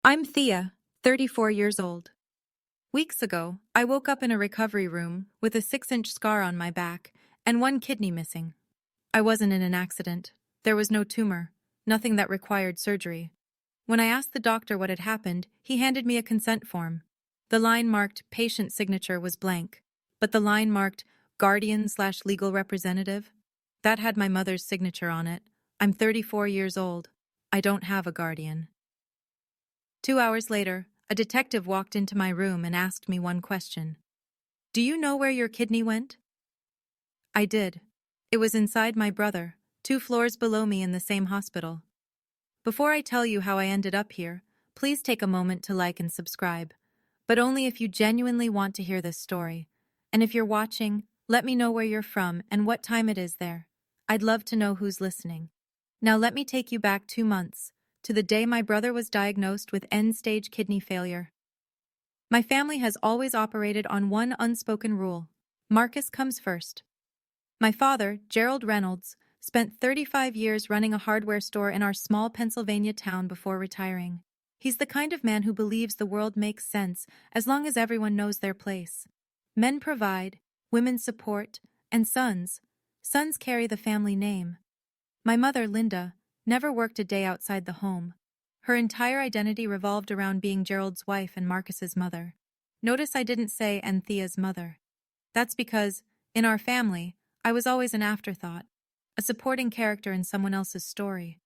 I'm Thea, 34 years old. Weeks ago, I woke up in a recovery room with a 6-inch scar on my back and one kidney missing. I wasn't in an accident. There was no tumor, nothing that required surgery. When I asked the doctor what had happened, he handed me a consent form. The line marked patient signature was blank, but the line marked guardian/legal representative, that had my mother's signature on it. I'm 34 years old. I don't have a guardian. 2 hours later, a detective walked into my room and asked me one question. Do you know where your kidney went? I did. It was inside my brother, 2 floors below me in the same hospital. Before I tell you how I ended up here, please take a moment to like and subscribe. But only if you genuinely want to hear this story. And if you're watching, let me know where you're from and what time it is there. I'd love to know who's listening. Now let me take you back 2 months, to the day my brother was diagnosed with end-stage kidney failure. My family has always operated on one unspoken rule. Marcus comes first. My father, Gerald Reynolds, spent 35 years running a hardware store in our small Pennsylvania town before retiring. He's the kind of man who believes the world makes sense as long as everyone knows their place. Men provide, women support, and sons carry the family name. My mother, Linda, never worked a day outside the home. Her entire identity revolved around being Gerald's wife and Marcus's mother. Notice I didn't say Anthea's mother. That's because, in our family, I was always an afterthought, a supporting character in someone else's story.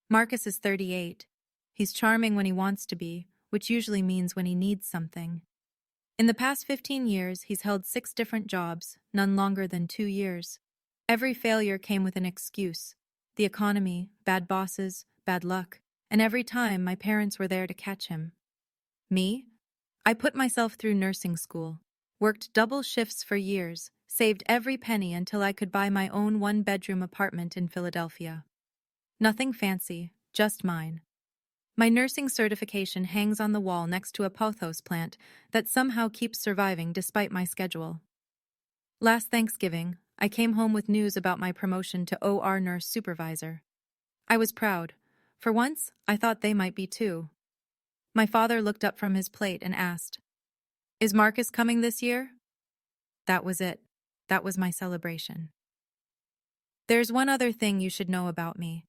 Marcus is 38. He's charming when he wants to be, which usually means when he needs something. In the past 15 years, he's held 6 different jobs, none longer than 2 years. Every failure came with an excuse. The economy, bad bosses, bad luck, and every time my parents were there to catch him. Me? I put myself through nursing school, worked double shifts for years, saved every penny until I could buy my own 1-bedroom apartment in Philadelphia. Nothing fancy, just mine. My nursing certification hangs on the wall next to a pothos plant that somehow keeps surviving despite my schedule. Last Thanksgiving, I came home with news about my promotion to OR nurse supervisor. I was proud. For once, I thought they might be too. My father looked up from his plate and asked, "Is Marcus coming this year?" That was it. That was my celebration. There's one other thing you should know about me.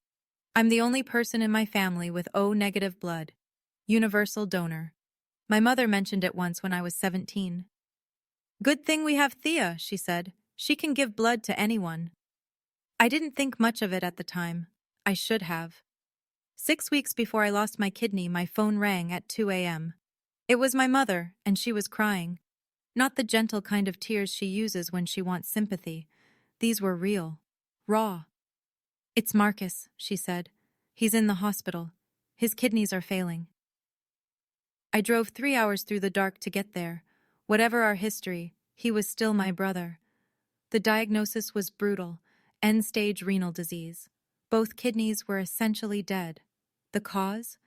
I'm the only person in my family with O-negative blood. Universal donor. My mother mentioned it once when I was 17. Good thing we have Thea, she said. She can give blood to anyone. I didn't think much of it at the time. I should have. 6 weeks before I lost my kidney, my phone rang at 2 a.m. It was my mother, and she was crying. Not the gentle kind of tears she uses when she wants sympathy. These were real. Raw. "It's Marcus," she said. "He's in the hospital. His kidneys are failing." I drove 3 hours through the dark to get there. Whatever our history, he was still my brother. The diagnosis was brutal, end-stage renal disease. Both kidneys were essentially dead. The cause?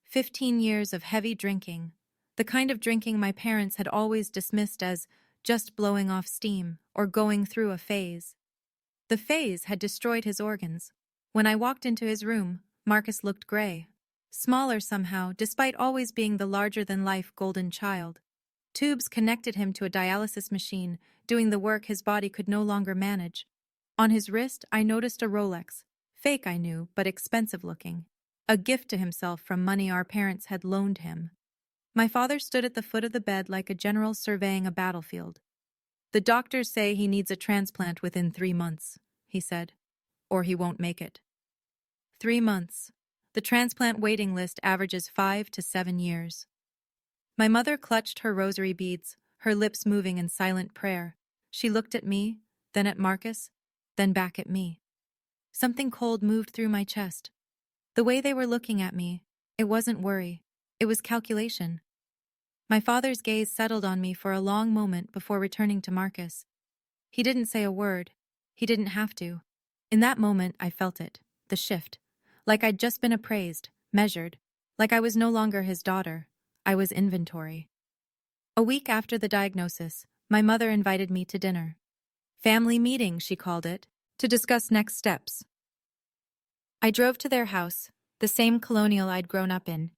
15 years of heavy drinking, the kind of drinking my parents had always dismissed as just blowing off steam or going through a phase. The phase had destroyed his organs. When I walked into his room, Marcus looked gray. Smaller somehow, despite always being the larger-than-life golden child. Tubes connected him to a dialysis machine, doing the work his body could no longer manage. On his wrist, I noticed a Rolex. Fake, I knew, but expensive-looking. A gift to himself from money our parents had loaned him. My father stood at the foot of the bed like a general surveying a battlefield. "The doctors say he needs a transplant within 3 months," he said. "Or he won't make it." 3 months. The transplant waiting list averages 5 to 7 years. My mother clutched her rosary beads, her lips moving in silent prayer. She looked at me, then at Marcus, then back at me. Something cold moved through my chest. The way they were looking at me, it wasn't worry, it was calculation. My father's gaze settled on me for a long moment before returning to Marcus. He didn't say a word. He didn't have to. In that moment, I felt it, the shift. Like I'd just been appraised, measured. Like I was no longer his daughter. I was inventory. A week after the diagnosis, my mother invited me to dinner. Family meeting, she called it, to discuss next steps. I drove to their house, the same colonial I'd grown up in.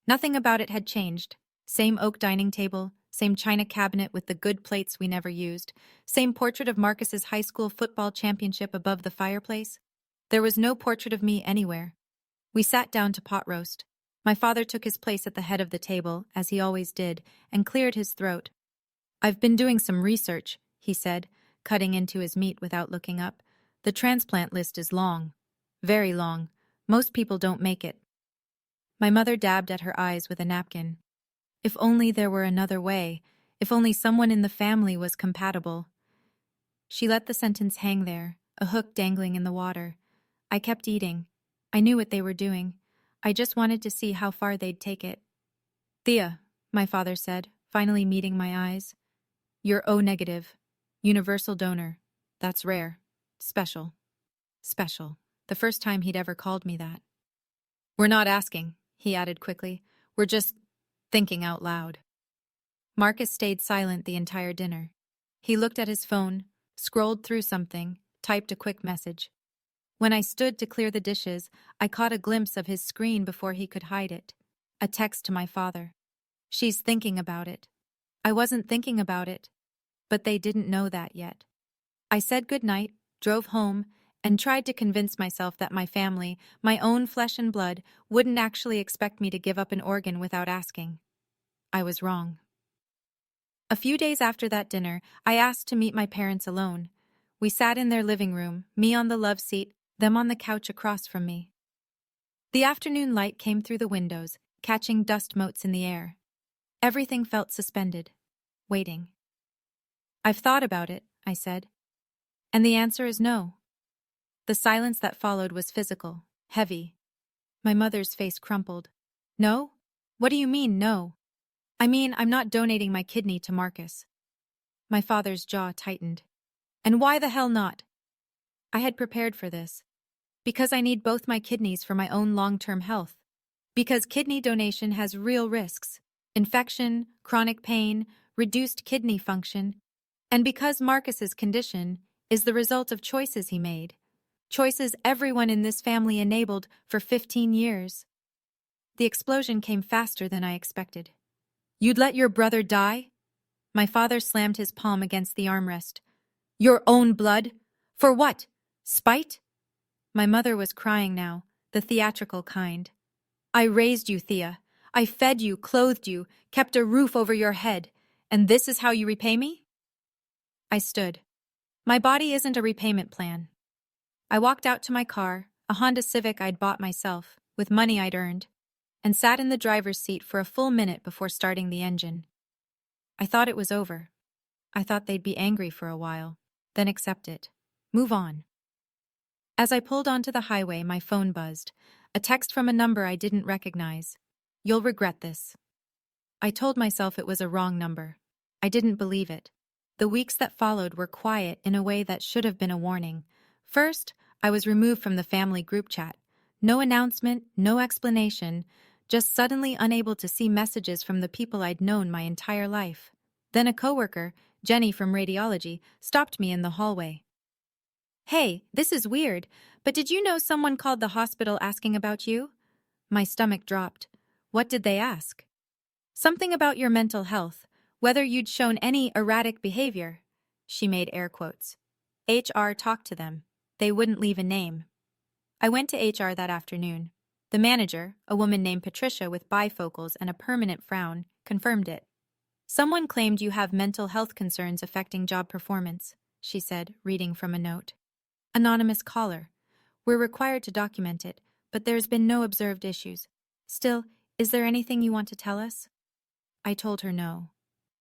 Nothing about it had changed. Same oak dining table, same china cabinet with the good plates we never used, same portrait of Marcus's high school football championship above the fireplace. There was no portrait of me anywhere. We sat down to pot roast. My father took his place at the head of the table, as he always did, and cleared his throat. "I've been doing some research," he said, cutting into his meat without looking up. "The transplant list is long. Very long. Most people don't make it." My mother dabbed at her eyes with a napkin. If only there were another way. If only someone in the family was compatible. She let the sentence hang there, a hook dangling in the water. I kept eating. I knew what they were doing. I just wanted to see how far they'd take it. "Thea," my father said, finally meeting my eyes. "You're O negative. Universal donor. That's rare. Special. Special." The first time he'd ever called me that. "We're not asking," he added quickly. "We're just thinking out loud." Marcus stayed silent the entire dinner. He looked at his phone, scrolled through something, typed a quick message. When I stood to clear the dishes, I caught a glimpse of his screen before he could hide it. A text to my father. "She's thinking about it." I wasn't thinking about it, but they didn't know that yet. I said goodnight, drove home, and tried to convince myself that my family, my own flesh and blood, wouldn't actually expect me to give up an organ without asking. I was wrong. A few days after that dinner, I asked to meet my parents alone. We sat in their living room, me on the love seat, them on the couch across from me. The afternoon light came through the windows, catching dust motes in the air. Everything felt suspended, waiting. "I've thought about it," I said. "And the answer is no." The silence that followed was physical, heavy. My mother's face crumpled. "No? What do you mean, no?" "I mean, I'm not donating my kidney to Marcus." My father's jaw tightened. "And why the hell not?" I had prepared for this. Because I need both my kidneys for my own long-term health. Because kidney donation has real risks. Infection, chronic pain, reduced kidney function. And because Marcus's condition is the result of choices he made. Choices everyone in this family enabled for 15 years. The explosion came faster than I expected. "You'd let your brother die?" My father slammed his palm against the armrest. "Your own blood? For what? Spite?" My mother was crying now, the theatrical kind. "I raised you, Thea. I fed you, clothed you, kept a roof over your head. And this is how you repay me?" I stood. My body isn't a repayment plan. I walked out to my car, a Honda Civic I'd bought myself, with money I'd earned, and sat in the driver's seat for a full minute before starting the engine. I thought it was over. I thought they'd be angry for a while, then accept it. Move on. As I pulled onto the highway, my phone buzzed. A text from a number I didn't recognize. "You'll regret this." I told myself it was a wrong number. I didn't believe it. The weeks that followed were quiet in a way that should have been a warning. First, I was removed from the family group chat. No announcement, no explanation, just suddenly unable to see messages from the people I'd known my entire life. Then a coworker, Jenny from radiology, stopped me in the hallway. "Hey, this is weird, but did you know someone called the hospital asking about you?" My stomach dropped. What did they ask? "Something about your mental health, whether you'd shown any erratic behavior." She made air quotes. HR talked to them. They wouldn't leave a name. I went to HR that afternoon. The manager, a woman named Patricia with bifocals and a permanent frown, confirmed it. "Someone claimed you have mental health concerns affecting job performance," she said, reading from a note. "Anonymous caller. We're required to document it, but there's been no observed issues. Still, is there anything you want to tell us?" I told her no.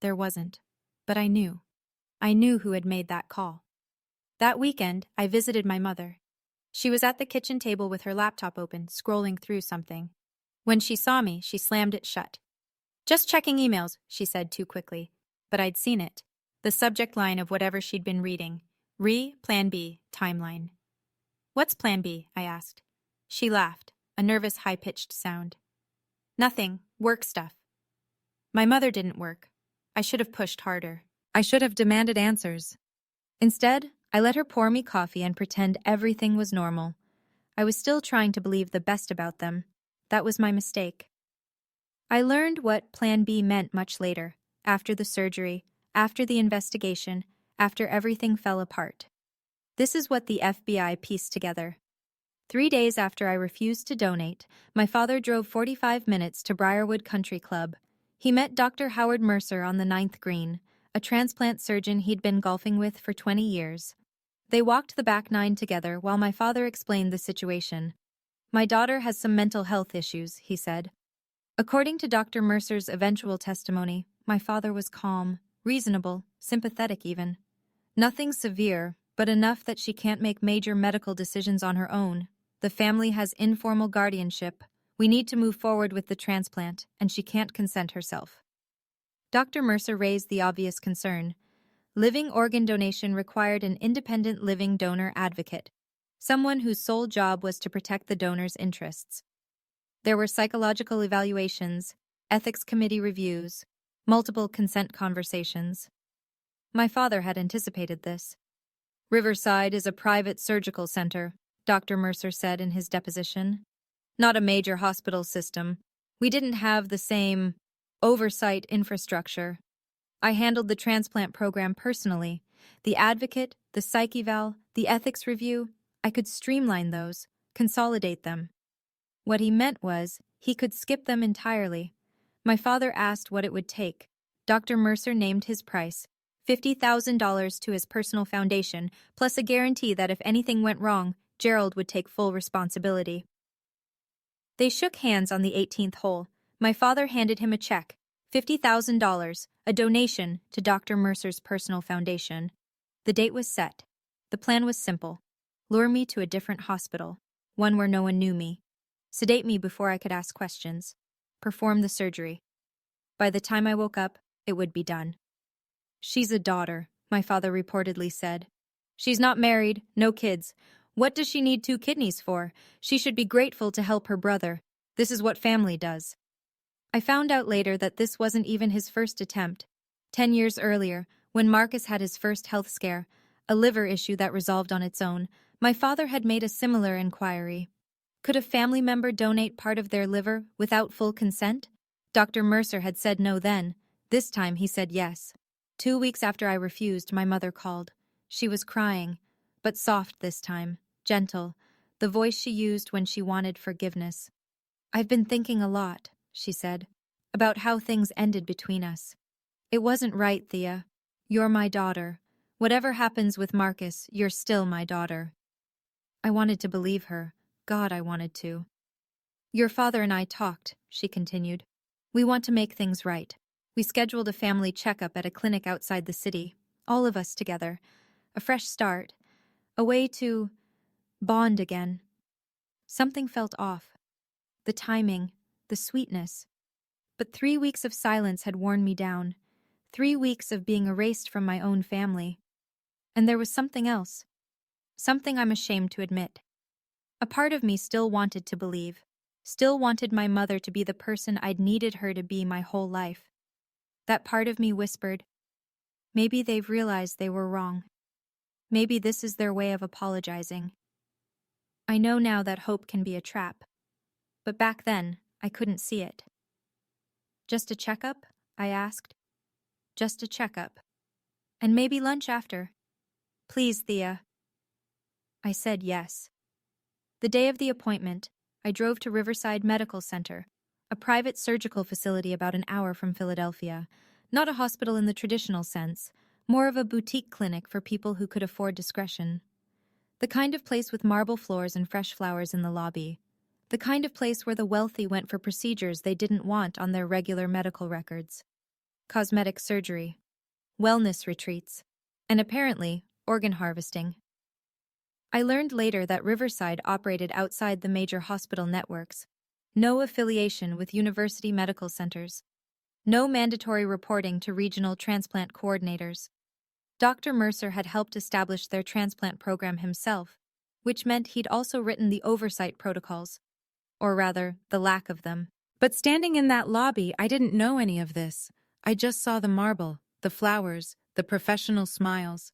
There wasn't. But I knew. I knew who had made that call. That weekend, I visited my mother. She was at the kitchen table with her laptop open, scrolling through something. When she saw me, she slammed it shut. "Just checking emails," she said too quickly. But I'd seen it. The subject line of whatever she'd been reading. Plan B, timeline. "What's Plan B?" I asked. She laughed, a nervous, high-pitched sound. "Nothing, work stuff." My mother didn't work. I should have pushed harder. I should have demanded answers. Instead, I let her pour me coffee and pretend everything was normal. I was still trying to believe the best about them. That was my mistake. I learned what Plan B meant much later, after the surgery, after the investigation, after everything fell apart. This is what the FBI pieced together. 3 days after I refused to donate, my father drove 45 minutes to Briarwood Country Club. He met Dr. Howard Mercer on the ninth green, a transplant surgeon he'd been golfing with for 20 years. They walked the back nine together while my father explained the situation. "My daughter has some mental health issues," he said. According to Dr. Mercer's eventual testimony, my father was calm, reasonable, sympathetic even. "Nothing severe, but enough that she can't make major medical decisions on her own. The family has informal guardianship. We need to move forward with the transplant, and she can't consent herself." Dr. Mercer raised the obvious concern. Living organ donation required an independent living donor advocate, someone whose sole job was to protect the donor's interests. There were psychological evaluations, ethics committee reviews, multiple consent conversations. My father had anticipated this. "Riverside is a private surgical center," Dr. Mercer said in his deposition. "Not a major hospital system. We didn't have the same oversight infrastructure. I handled the transplant program personally. The advocate, the psych eval, the ethics review, I could streamline those, consolidate them." What he meant was, he could skip them entirely. My father asked what it would take. Dr. Mercer named his price, $50,000 to his personal foundation, plus a guarantee that if anything went wrong, Gerald would take full responsibility. They shook hands on the 18th hole. My father handed him a check, $50,000, a donation to Dr. Mercer's personal foundation. The date was set. The plan was simple. Lure me to a different hospital, one where no one knew me. Sedate me before I could ask questions. Perform the surgery. By the time I woke up, it would be done. "She's a daughter," my father reportedly said. "She's not married, no kids. What does she need 2 kidneys for? She should be grateful to help her brother. This is what family does." I found out later that this wasn't even his first attempt. 10 years earlier, when Marcus had his first health scare, a liver issue that resolved on its own, my father had made a similar inquiry. Could a family member donate part of their liver without full consent? Dr. Mercer had said no then. This time he said yes. 2 weeks after I refused, my mother called. She was crying, but soft this time, gentle, the voice she used when she wanted forgiveness. "I've been thinking a lot," she said, "about how things ended between us. It wasn't right, Thea. You're my daughter. Whatever happens with Marcus, you're still my daughter." I wanted to believe her. God, I wanted to. "Your father and I talked," she continued. "We want to make things right. We scheduled a family checkup at a clinic outside the city, all of us together. A fresh start. A way to bond again." Something felt off. The timing, the sweetness. But 3 weeks of silence had worn me down. 3 weeks of being erased from my own family. And there was something else. Something I'm ashamed to admit. A part of me still wanted to believe, still wanted my mother to be the person I'd needed her to be my whole life. That part of me whispered, maybe they've realized they were wrong. Maybe this is their way of apologizing. I know now that hope can be a trap, but back then, I couldn't see it. "Just a checkup?" I asked. "Just a checkup. And maybe lunch after. Please, Thea." I said yes. The day of the appointment, I drove to Riverside Medical Center, a private surgical facility about an hour from Philadelphia. Not a hospital in the traditional sense, more of a boutique clinic for people who could afford discretion. The kind of place with marble floors and fresh flowers in the lobby. The kind of place where the wealthy went for procedures they didn't want on their regular medical records. Cosmetic surgery, wellness retreats, and apparently, organ harvesting. I learned later that Riverside operated outside the major hospital networks. No affiliation with university medical centers. No mandatory reporting to regional transplant coordinators. Dr. Mercer had helped establish their transplant program himself, which meant he'd also written the oversight protocols. Or rather, the lack of them. But standing in that lobby, I didn't know any of this. I just saw the marble, the flowers, the professional smiles.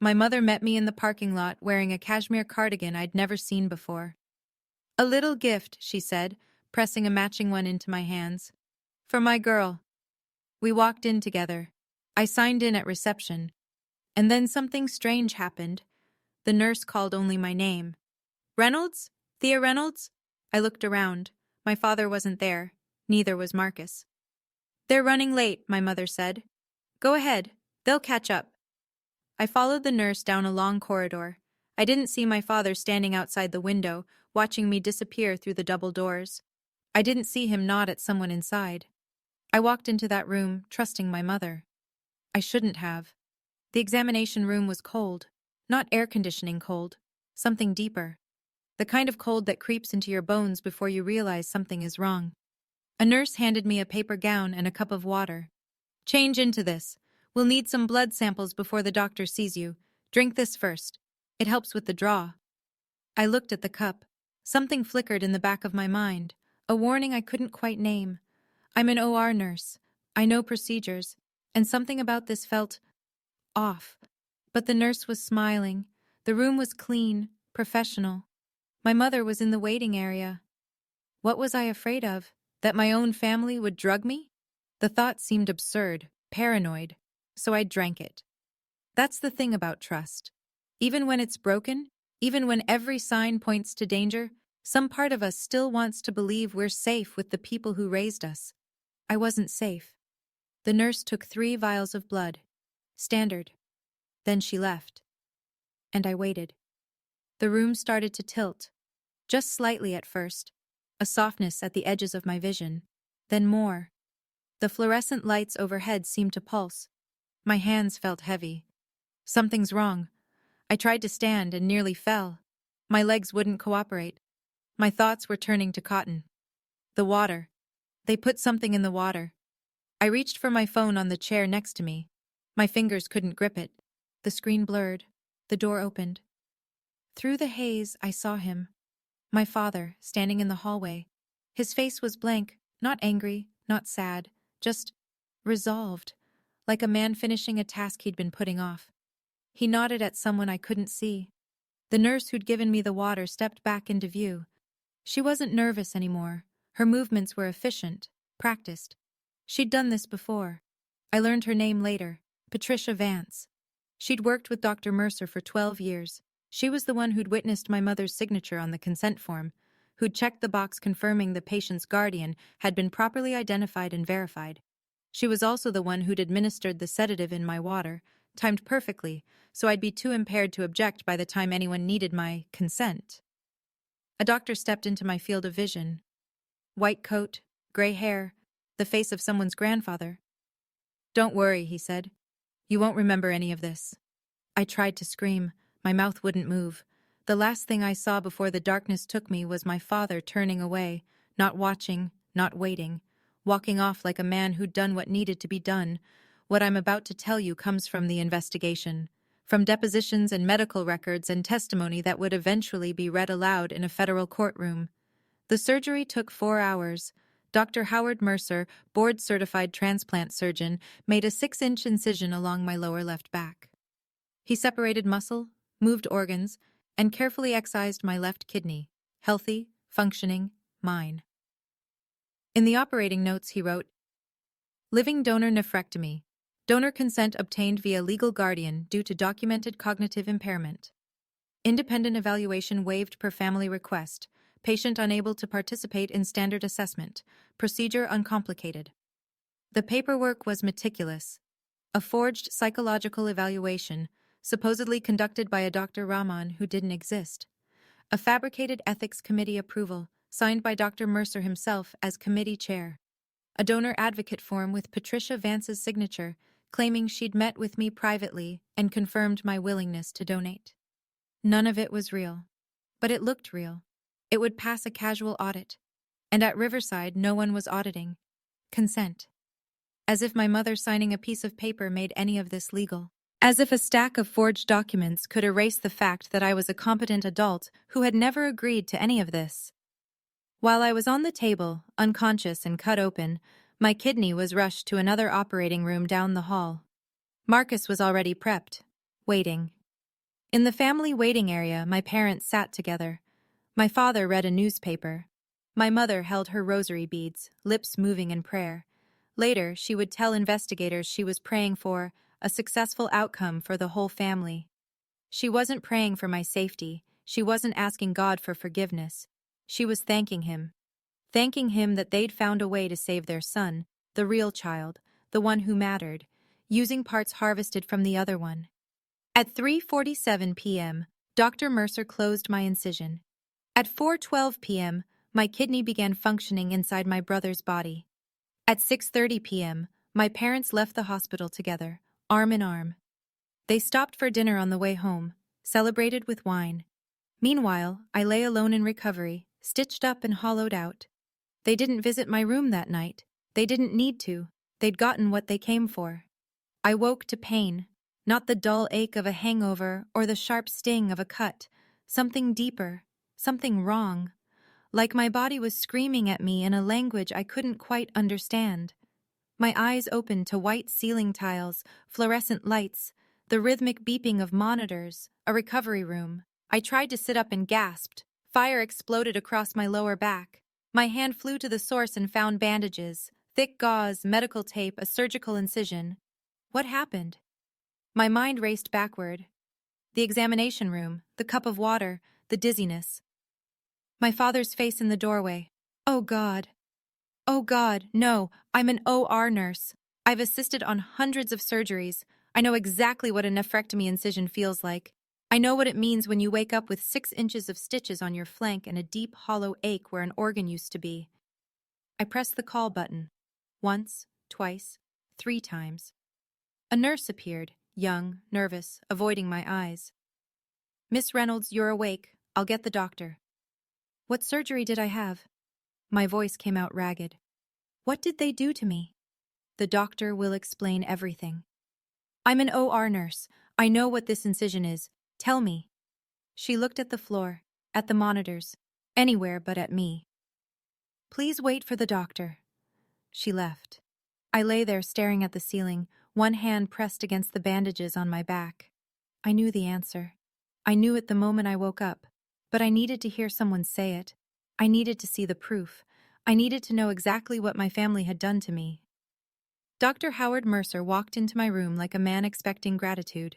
My mother met me in the parking lot wearing a cashmere cardigan I'd never seen before. "A little gift," she said, pressing a matching one into my hands. For my girl. We walked in together. I signed in at reception. And then something strange happened. The nurse called only my name. Reynolds? Thea Reynolds? I looked around. My father wasn't there. Neither was Marcus. They're running late, my mother said. Go ahead. They'll catch up. I followed the nurse down a long corridor. I didn't see my father standing outside the window, watching me disappear through the double doors. I didn't see him nod at someone inside. I walked into that room, trusting my mother. I shouldn't have. The examination room was cold. Not air conditioning cold. Something deeper. The kind of cold that creeps into your bones before you realize something is wrong. A nurse handed me a paper gown and a cup of water. Change into this. We'll need some blood samples before the doctor sees you. Drink this first. It helps with the draw. I looked at the cup. Something flickered in the back of my mind. A warning I couldn't quite name. I'm an OR nurse. I know procedures. And something about this felt off. But the nurse was smiling. The room was clean, professional. My mother was in the waiting area. What was I afraid of? That my own family would drug me? The thought seemed absurd, paranoid, so I drank it. That's the thing about trust. Even when it's broken, even when every sign points to danger, some part of us still wants to believe we're safe with the people who raised us. I wasn't safe. The nurse took 3 vials of blood. Standard. Then she left. And I waited. The room started to tilt. Just slightly at first. A softness at the edges of my vision. Then more. The fluorescent lights overhead seemed to pulse. My hands felt heavy. Something's wrong. I tried to stand and nearly fell. My legs wouldn't cooperate. My thoughts were turning to cotton. The water. They put something in the water. I reached for my phone on the chair next to me. My fingers couldn't grip it. The screen blurred. The door opened. Through the haze, I saw him. My father, standing in the hallway. His face was blank, not angry, not sad, just resolved, like a man finishing a task he'd been putting off. He nodded at someone I couldn't see. The nurse who'd given me the water stepped back into view. She wasn't nervous anymore. Her movements were efficient, practiced. She'd done this before. I learned her name later, Patricia Vance. She'd worked with Dr. Mercer for 12 years. She was the one who'd witnessed my mother's signature on the consent form, who'd checked the box confirming the patient's guardian had been properly identified and verified. She was also the one who'd administered the sedative in my water, timed perfectly, so I'd be too impaired to object by the time anyone needed my consent. A doctor stepped into my field of vision. White coat, gray hair, the face of someone's grandfather. Don't worry, he said. You won't remember any of this. I tried to scream. My mouth wouldn't move. The last thing I saw before the darkness took me was my father turning away, not watching, not waiting, walking off like a man who'd done what needed to be done. What I'm about to tell you comes from the investigation, from depositions and medical records and testimony that would eventually be read aloud in a federal courtroom. The surgery took 4 hours. Dr. Howard Mercer, board-certified transplant surgeon, made a 6-inch incision along my lower left back. He separated muscle, moved organs, and carefully excised my left kidney, healthy, functioning, mine. In the operating notes he wrote, living donor nephrectomy, donor consent obtained via legal guardian due to documented cognitive impairment. Independent evaluation waived per family request, patient unable to participate in standard assessment, procedure uncomplicated. The paperwork was meticulous. A forged psychological evaluation, supposedly conducted by a Dr. Rahman who didn't exist. A fabricated ethics committee approval, signed by Dr. Mercer himself as committee chair. A donor advocate form with Patricia Vance's signature, claiming she'd met with me privately and confirmed my willingness to donate. None of it was real. But it looked real. It would pass a casual audit. And at Riverside, no one was auditing. Consent. As if my mother signing a piece of paper made any of this legal. As if a stack of forged documents could erase the fact that I was a competent adult who had never agreed to any of this. While I was on the table, unconscious and cut open, my kidney was rushed to another operating room down the hall. Marcus was already prepped, waiting. In the family waiting area, my parents sat together. My father read a newspaper. My mother held her rosary beads, lips moving in prayer, Later, she would tell investigators she was praying for a successful outcome for the whole family. She wasn't praying for my safety. She wasn't asking God for forgiveness. She was thanking him. Thanking him that they'd found a way to save their son, the real child, the one who mattered, using parts harvested from the other one. At 3:47 p.m., Dr. Mercer closed my incision. At 4:12 p.m., my kidney began functioning inside my brother's body. At 6:30 p.m., my parents left the hospital together, arm in arm. They stopped for dinner on the way home, celebrated with wine. Meanwhile, I lay alone in recovery, stitched up and hollowed out. They didn't visit my room that night. They didn't need to. They'd gotten what they came for. I woke to pain, not the dull ache of a hangover or the sharp sting of a cut. Something deeper, something wrong. Like my body was screaming at me in a language I couldn't quite understand. My eyes opened to white ceiling tiles, fluorescent lights, the rhythmic beeping of monitors, a recovery room. I tried to sit up and gasped. Fire exploded across my lower back. My hand flew to the source and found bandages, thick gauze, medical tape, a surgical incision. What happened? My mind raced backward. The examination room, the cup of water, the dizziness. My father's face in the doorway. Oh God. Oh God, no, I'm an OR nurse. I've assisted on hundreds of surgeries. I know exactly what a nephrectomy incision feels like. I know what it means when you wake up with 6 inches of stitches on your flank and a deep, hollow ache where an organ used to be. I pressed the call button. Once, twice, 3 times. A nurse appeared, young, nervous, avoiding my eyes. Miss Reynolds, you're awake. I'll get the doctor. What surgery did I have? My voice came out ragged. What did they do to me? The doctor will explain everything. I'm an OR nurse. I know what this incision is. Tell me. She looked at the floor, at the monitors, anywhere but at me. Please wait for the doctor. She left. I lay there staring at the ceiling, one hand pressed against the bandages on my back. I knew the answer. I knew it the moment I woke up, but I needed to hear someone say it. I needed to see the proof. I needed to know exactly what my family had done to me. Dr. Howard Mercer walked into my room like a man expecting gratitude.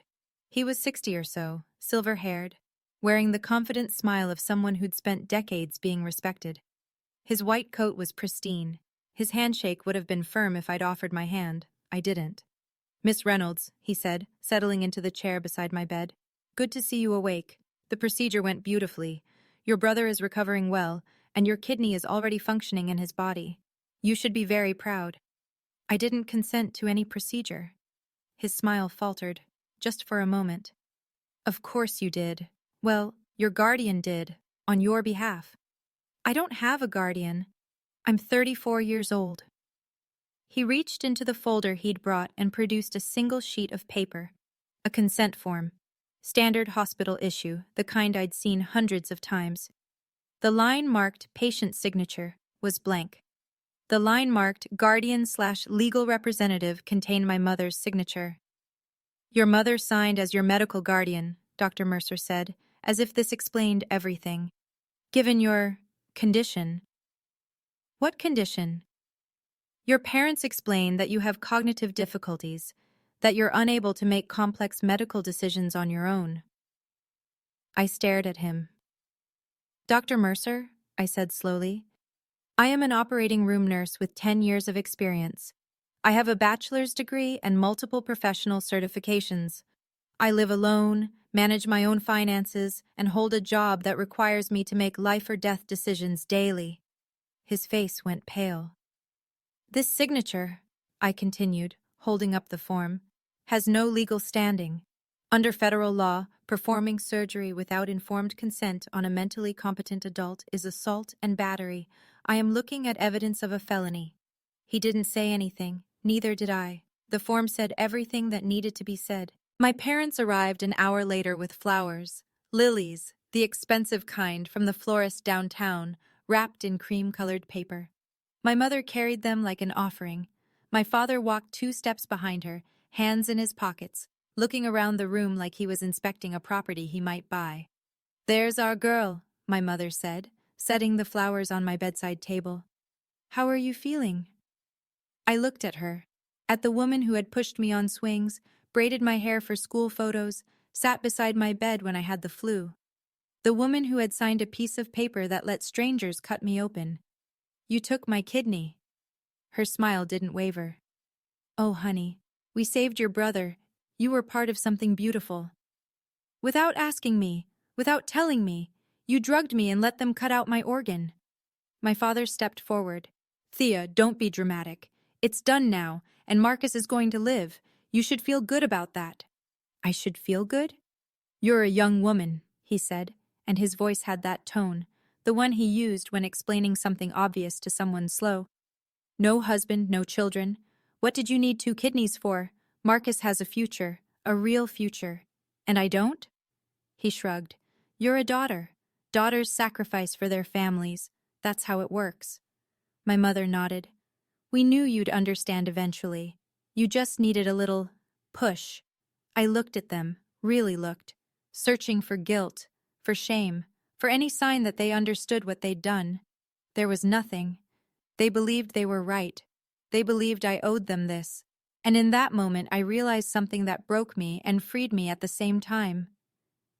He was 60 or so, silver-haired, wearing the confident smile of someone who'd spent decades being respected. His white coat was pristine. His handshake would have been firm if I'd offered my hand. I didn't. Miss Reynolds, he said, settling into the chair beside my bed. Good to see you awake. The procedure went beautifully. Your brother is recovering well, and your kidney is already functioning in his body. You should be very proud. I didn't consent to any procedure. His smile faltered, just for a moment. Of course you did. Well, your guardian did, on your behalf. I don't have a guardian. I'm 34 years old. He reached into the folder he'd brought and produced a single sheet of paper. A consent form. Standard hospital issue, the kind I'd seen hundreds of times. The line marked patient signature was blank. The line marked guardian/legal representative contained my mother's signature. Your mother signed as your medical guardian, Dr. Mercer said, as if this explained everything. Given your condition. What condition? Your parents explain that you have cognitive difficulties, that you're unable to make complex medical decisions on your own. I stared at him. Dr. Mercer, I said slowly, I am an operating room nurse with 10 years of experience. I have a bachelor's degree and multiple professional certifications. I live alone, manage my own finances, and hold a job that requires me to make life or death decisions daily. His face went pale. This signature, I continued, holding up the form, has no legal standing. Under federal law, performing surgery without informed consent on a mentally competent adult is assault and battery. I am looking at evidence of a felony. He didn't say anything, neither did I. The form said everything that needed to be said. My parents arrived an hour later with flowers, lilies, the expensive kind from the florist downtown, wrapped in cream-colored paper. My mother carried them like an offering. My father walked 2 steps behind her, hands in his pockets, looking around the room like he was inspecting a property he might buy. There's our girl, my mother said, setting the flowers on my bedside table. How are you feeling? I looked at her, at the woman who had pushed me on swings, braided my hair for school photos, sat beside my bed when I had the flu. The woman who had signed a piece of paper that let strangers cut me open. You took my kidney. Her smile didn't waver. Oh, honey, we saved your brother. You were part of something beautiful. Without asking me, without telling me, you drugged me and let them cut out my organ. My father stepped forward. Thea, don't be dramatic. It's done now, and Marcus is going to live. You should feel good about that. I should feel good? You're a young woman, he said, and his voice had that tone, the one he used when explaining something obvious to someone slow. No husband, no children. What did you need 2 kidneys for? Marcus has a future, a real future. And I don't? He shrugged. You're a daughter. Daughters sacrifice for their families. That's how it works. My mother nodded. We knew you'd understand eventually. You just needed a little push. I looked at them, really looked, searching for guilt, for shame, for any sign that they understood what they'd done. There was nothing. They believed they were right. They believed I owed them this. And in that moment I realized something that broke me and freed me at the same time.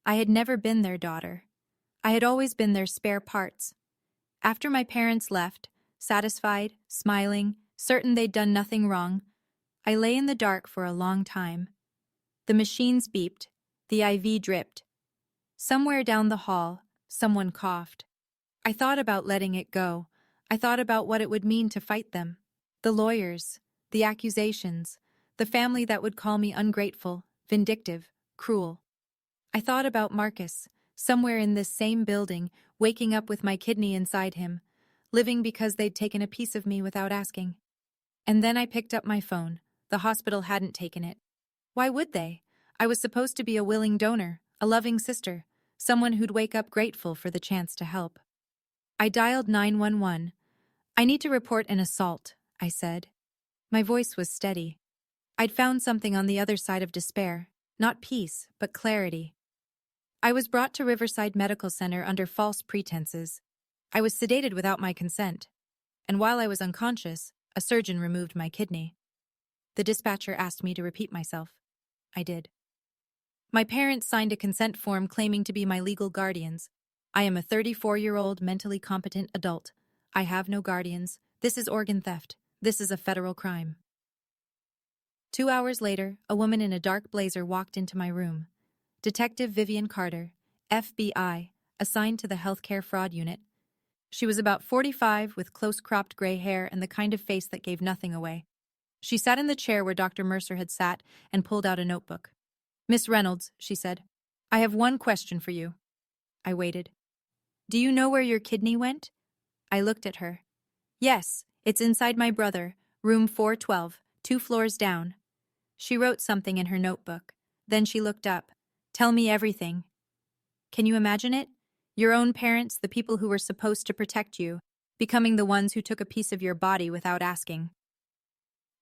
I had never been their daughter. I had always been their spare parts. After my parents left, satisfied, smiling, certain they'd done nothing wrong, I lay in the dark for a long time. The machines beeped, the IV dripped. Somewhere down the hall, someone coughed. I thought about letting it go. I thought about what it would mean to fight them. The lawyers, the accusations, the family that would call me ungrateful, vindictive, cruel. I thought about Marcus, somewhere in this same building, waking up with my kidney inside him, living because they'd taken a piece of me without asking. And then I picked up my phone. The hospital hadn't taken it. Why would they? I was supposed to be a willing donor, a loving sister, someone who'd wake up grateful for the chance to help. I dialed 911. I need to report an assault, I said. My voice was steady. I'd found something on the other side of despair, not peace, but clarity. I was brought to Riverside Medical Center under false pretenses. I was sedated without my consent, and while I was unconscious, a surgeon removed my kidney. The dispatcher asked me to repeat myself. I did. My parents signed a consent form claiming to be my legal guardians. I am a 34-year-old mentally competent adult. I have no guardians. This is organ theft. This is a federal crime. 2 hours later, a woman in a dark blazer walked into my room. Detective Vivian Carter, FBI, assigned to the healthcare fraud unit. She was about 45 with close-cropped gray hair and the kind of face that gave nothing away. She sat in the chair where Dr. Mercer had sat and pulled out a notebook. Miss Reynolds, she said, I have one question for you. I waited. Do you know where your kidney went? I looked at her. Yes, it's inside my brother, room 412, 2 floors down. She wrote something in her notebook. Then she looked up. Tell me everything. Can you imagine it? Your own parents, the people who were supposed to protect you, becoming the ones who took a piece of your body without asking.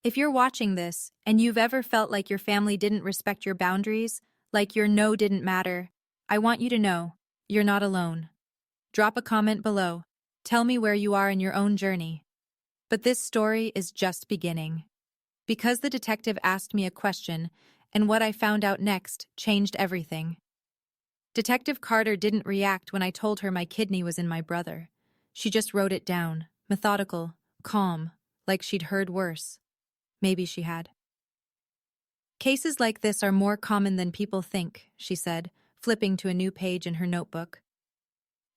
If you're watching this, and you've ever felt like your family didn't respect your boundaries, like your no didn't matter, I want you to know, you're not alone. Drop a comment below. Tell me where you are in your own journey. But this story is just beginning. Because the detective asked me a question, and what I found out next changed everything. Detective Carter didn't react when I told her my kidney was in my brother. She just wrote it down, methodical, calm, like she'd heard worse. Maybe she had. Cases like this are more common than people think, she said, flipping to a new page in her notebook.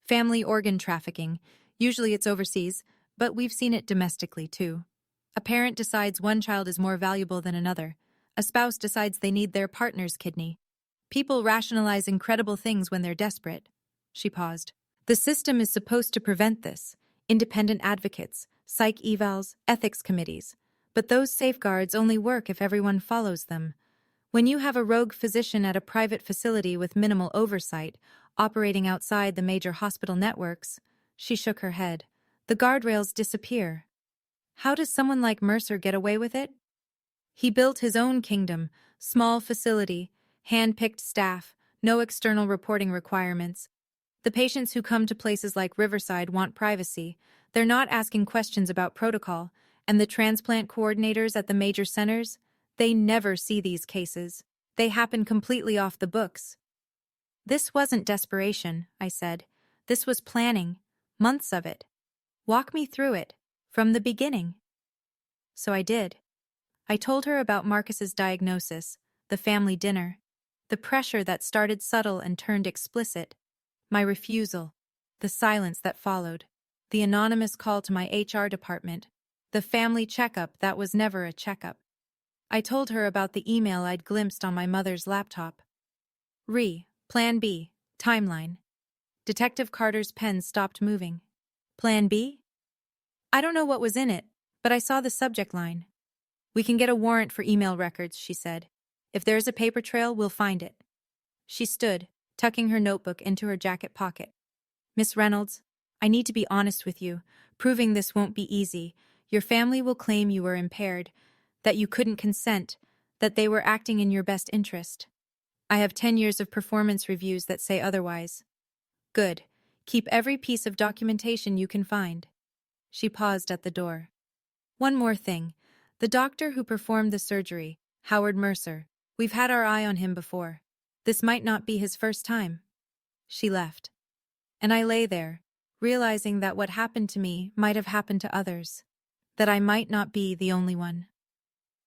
Family organ trafficking. Usually it's overseas, but we've seen it domestically too. A parent decides one child is more valuable than another. A spouse decides they need their partner's kidney. People rationalize incredible things when they're desperate. She paused. The system is supposed to prevent this. Independent advocates, psych evals, ethics committees. But those safeguards only work if everyone follows them. When you have a rogue physician at a private facility with minimal oversight, operating outside the major hospital networks, she shook her head. The guardrails disappear. How does someone like Mercer get away with it? He built his own kingdom, small facility, hand-picked staff, no external reporting requirements. The patients who come to places like Riverside want privacy. They're not asking questions about protocol, And the transplant coordinators at the major centers, they never see these cases. They happen completely off the books. This wasn't desperation, I said. This was planning. Months of it. Walk me through it. From the beginning. So I did. I told her about Marcus's diagnosis, the family dinner, the pressure that started subtle and turned explicit, my refusal, the silence that followed, the anonymous call to my HR department, the family checkup that was never a checkup. I told her about the email I'd glimpsed on my mother's laptop. Plan B, timeline. Detective Carter's pen stopped moving. Plan B? I don't know what was in it, but I saw the subject line. We can get a warrant for email records, she said. If there's a paper trail, we'll find it. She stood, tucking her notebook into her jacket pocket. Miss Reynolds, I need to be honest with you. Proving this won't be easy. Your family will claim you were impaired, that you couldn't consent, that they were acting in your best interest. I have 10 years of performance reviews that say otherwise. Good. Keep every piece of documentation you can find. She paused at the door. One more thing. The doctor who performed the surgery, Howard Mercer, we've had our eye on him before. This might not be his first time. She left. And I lay there, realizing that what happened to me might have happened to others. That I might not be the only one.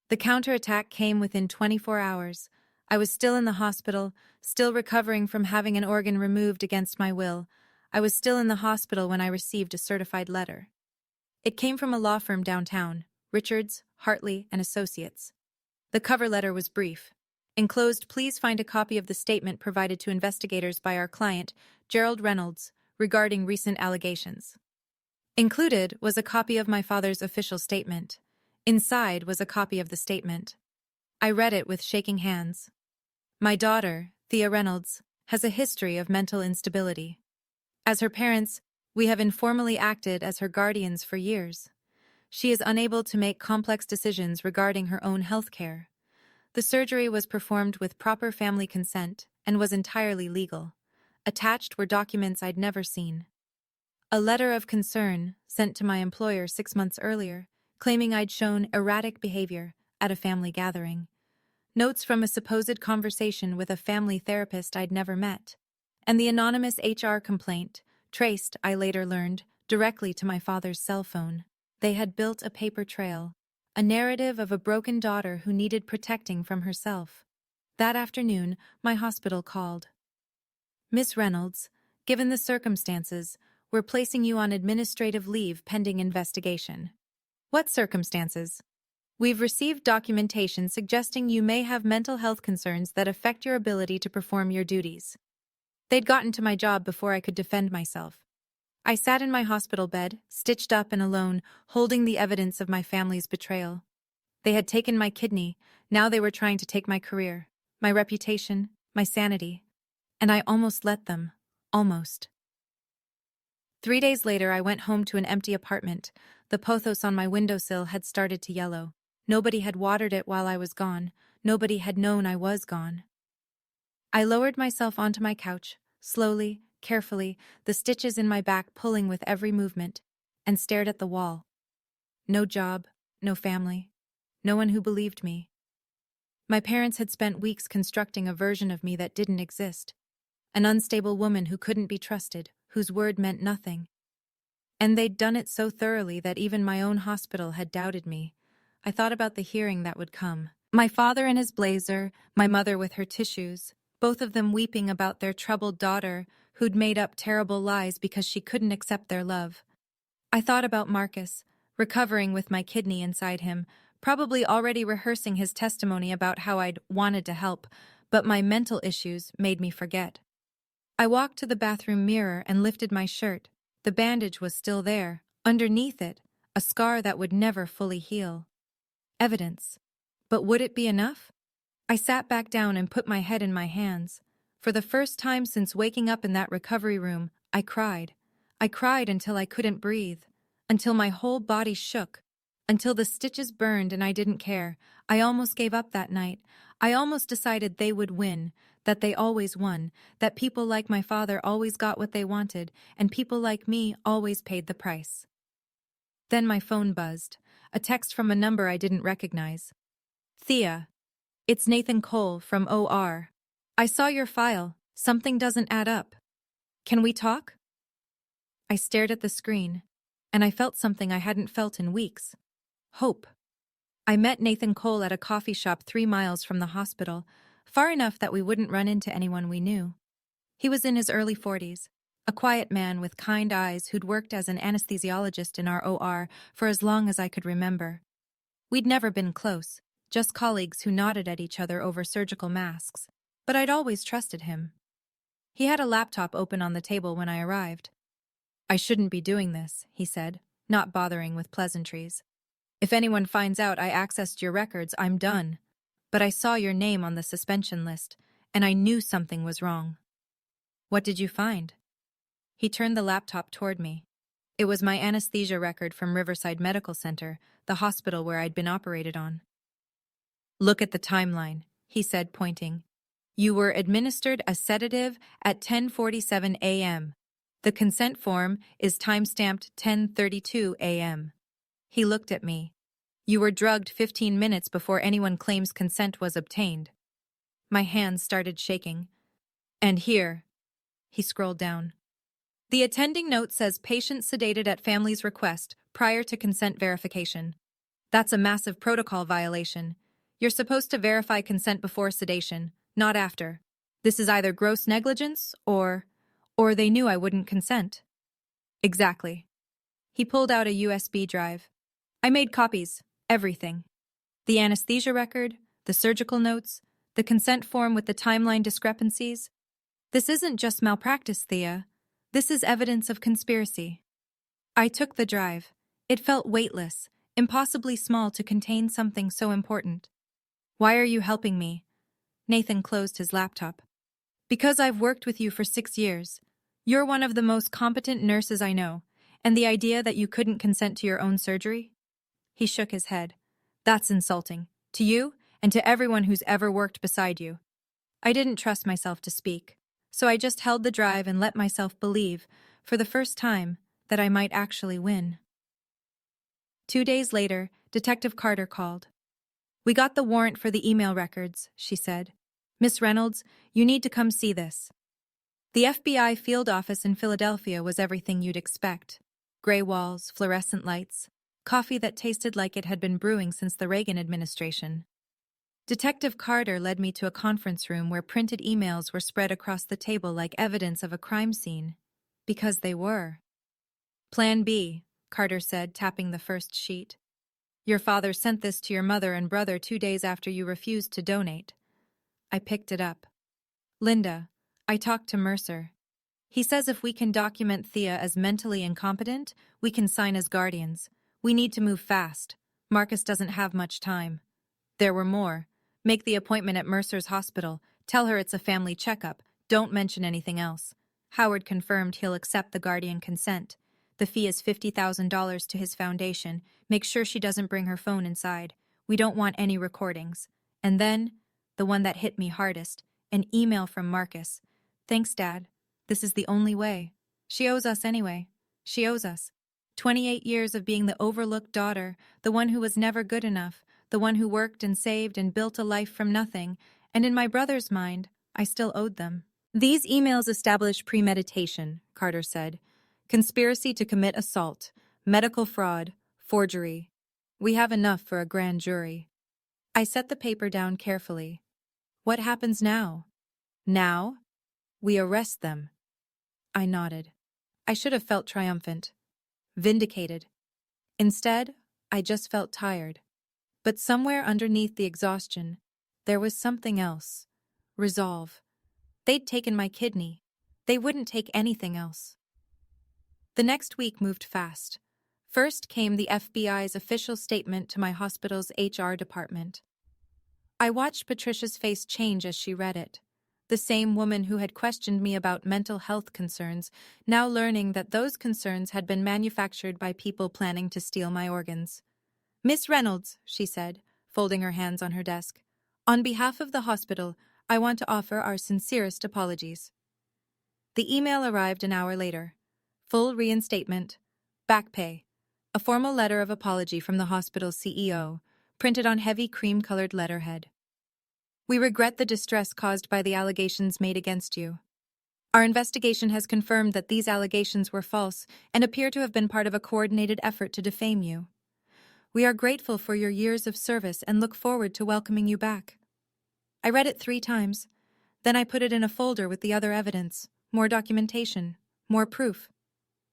The counterattack came within 24 hours. I was still in the hospital, still recovering from having an organ removed against my will. I was still in the hospital when I received a certified letter. It came from a law firm downtown, Richards, Hartley, and Associates. The cover letter was brief. Enclosed, please find a copy of the statement provided to investigators by our client, Gerald Reynolds, regarding recent allegations. Included was a copy of my father's official statement. Inside was a copy of the statement. I read it with shaking hands. My daughter, Thea Reynolds, has a history of mental instability. As her parents, we have informally acted as her guardians for years. She is unable to make complex decisions regarding her own health care. The surgery was performed with proper family consent and was entirely legal. Attached were documents I'd never seen. A letter of concern sent to my employer 6 months earlier, claiming I'd shown erratic behavior at a family gathering. Notes from a supposed conversation with a family therapist I'd never met. And the anonymous HR complaint, traced, I later learned, directly to my father's cell phone. They had built a paper trail, a narrative of a broken daughter who needed protecting from herself. That afternoon, my hospital called. Miss Reynolds, given the circumstances, we're placing you on administrative leave pending investigation. What circumstances? We've received documentation suggesting you may have mental health concerns that affect your ability to perform your duties. They'd gotten to my job before I could defend myself. I sat in my hospital bed, stitched up and alone, holding the evidence of my family's betrayal. They had taken my kidney, now they were trying to take my career, my reputation, my sanity. And I almost let them. Almost. 3 days later, I went home to an empty apartment. The pothos on my windowsill had started to yellow. Nobody had watered it while I was gone. Nobody had known I was gone. I lowered myself onto my couch, slowly, carefully, the stitches in my back pulling with every movement, and stared at the wall. No job, no family, no one who believed me. My parents had spent weeks constructing a version of me that didn't exist. An unstable woman who couldn't be trusted, whose word meant nothing. And they'd done it so thoroughly that even my own hospital had doubted me. I thought about the hearing that would come. My father in his blazer, my mother with her tissues, both of them weeping about their troubled daughter who'd made up terrible lies because she couldn't accept their love. I thought about Marcus, recovering with my kidney inside him, probably already rehearsing his testimony about how I'd wanted to help, but my mental issues made me forget. I walked to the bathroom mirror and lifted my shirt. The bandage was still there, underneath it, a scar that would never fully heal. Evidence. But would it be enough? I sat back down and put my head in my hands. For the first time since waking up in that recovery room, I cried. I cried until I couldn't breathe, until my whole body shook, until the stitches burned and I didn't care. I almost gave up that night. I almost decided they would win, that they always won, that people like my father always got what they wanted, and people like me always paid the price. Then my phone buzzed. a text from a number I didn't recognize. Thea, it's Nathan Cole from OR. I saw your file. Something doesn't add up. Can we talk? I stared at the screen, and I felt something I hadn't felt in weeks. Hope. I met Nathan Cole at a coffee shop 3 miles from the hospital, far enough that we wouldn't run into anyone we knew. He was in his early 40s, a quiet man with kind eyes who'd worked as an anesthesiologist in our OR for as long as I could remember. We'd never been close, just colleagues who nodded at each other over surgical masks, but I'd always trusted him. He had a laptop open on the table when I arrived. I shouldn't be doing this, he said, not bothering with pleasantries. If anyone finds out I accessed your records, I'm done. But I saw your name on the suspension list, and I knew something was wrong. What did you find? He turned the laptop toward me. It was my anesthesia record from Riverside Medical Center, the hospital where I'd been operated on. Look at the timeline, he said, pointing. You were administered a sedative at 10:47 a.m. The consent form is time-stamped 10:32 a.m. He looked at me. You were drugged 15 minutes before anyone claims consent was obtained. My hands started shaking. And here, he scrolled down. The attending note says patient sedated at family's request prior to consent verification. That's a massive protocol violation. You're supposed to verify consent before sedation, not after. This is either gross negligence or they knew I wouldn't consent. Exactly. He pulled out a USB drive. I made copies, everything. The anesthesia record, the surgical notes, the consent form with the timeline discrepancies. This isn't just malpractice, Thea. This is evidence of conspiracy. I took the drive. It felt weightless, impossibly small to contain something so important. Why are you helping me? Nathan closed his laptop. Because I've worked with you for 6 years. You're one of the most competent nurses I know, and the idea that you couldn't consent to your own surgery? He shook his head. That's insulting. To you, and to everyone who's ever worked beside you. I didn't trust myself to speak, so I just held the drive and let myself believe, for the first time, that I might actually win. 2 days later, Detective Carter called. We got the warrant for the email records, she said. Miss Reynolds, you need to come see this. The FBI field office in Philadelphia was everything you'd expect. Gray walls, fluorescent lights, coffee that tasted like it had been brewing since the Reagan administration. Detective Carter led me to a conference room where printed emails were spread across the table like evidence of a crime scene. Because they were. Plan B, Carter said, tapping the first sheet. Your father sent this to your mother and brother 2 days after you refused to donate. I picked it up. Linda, I talked to Mercer. He says if we can document Thea as mentally incompetent, we can sign as guardians. We need to move fast. Marcus doesn't have much time. There were more. Make the appointment at Mercer's hospital. Tell her it's a family checkup. Don't mention anything else. Howard confirmed he'll accept the guardian consent. The fee is $50,000 to his foundation. Make sure she doesn't bring her phone inside. We don't want any recordings. And then, the one that hit me hardest, an email from Marcus. Thanks, Dad. This is the only way. She owes us anyway. She owes us. 28 years of being the overlooked daughter, the one who was never good enough, the one who worked and saved and built a life from nothing, and in my brother's mind, I still owed them. These emails establish premeditation, Carter said. Conspiracy to commit assault, medical fraud, forgery. We have enough for a grand jury. I set the paper down carefully. What happens now? Now? We arrest them. I nodded. I should have felt triumphant. Vindicated. Instead, I just felt tired. But somewhere underneath the exhaustion, there was something else. Resolve. They'd taken my kidney. They wouldn't take anything else. The next week moved fast. First came the FBI's official statement to my hospital's HR department. I watched Patricia's face change as she read it. The same woman who had questioned me about mental health concerns, now learning that those concerns had been manufactured by people planning to steal my organs. Miss Reynolds, she said, folding her hands on her desk, on behalf of the hospital, I want to offer our sincerest apologies. The email arrived an hour later. Full reinstatement, back pay, A formal letter of apology from the hospital's CEO, printed on heavy cream-colored letterhead. We regret the distress caused by the allegations made against you. Our investigation has confirmed that these allegations were false and appear to have been part of a coordinated effort to defame you. We are grateful for your years of service and look forward to welcoming you back. I read it 3 times. Then I put it in a folder with the other evidence, more documentation, more proof.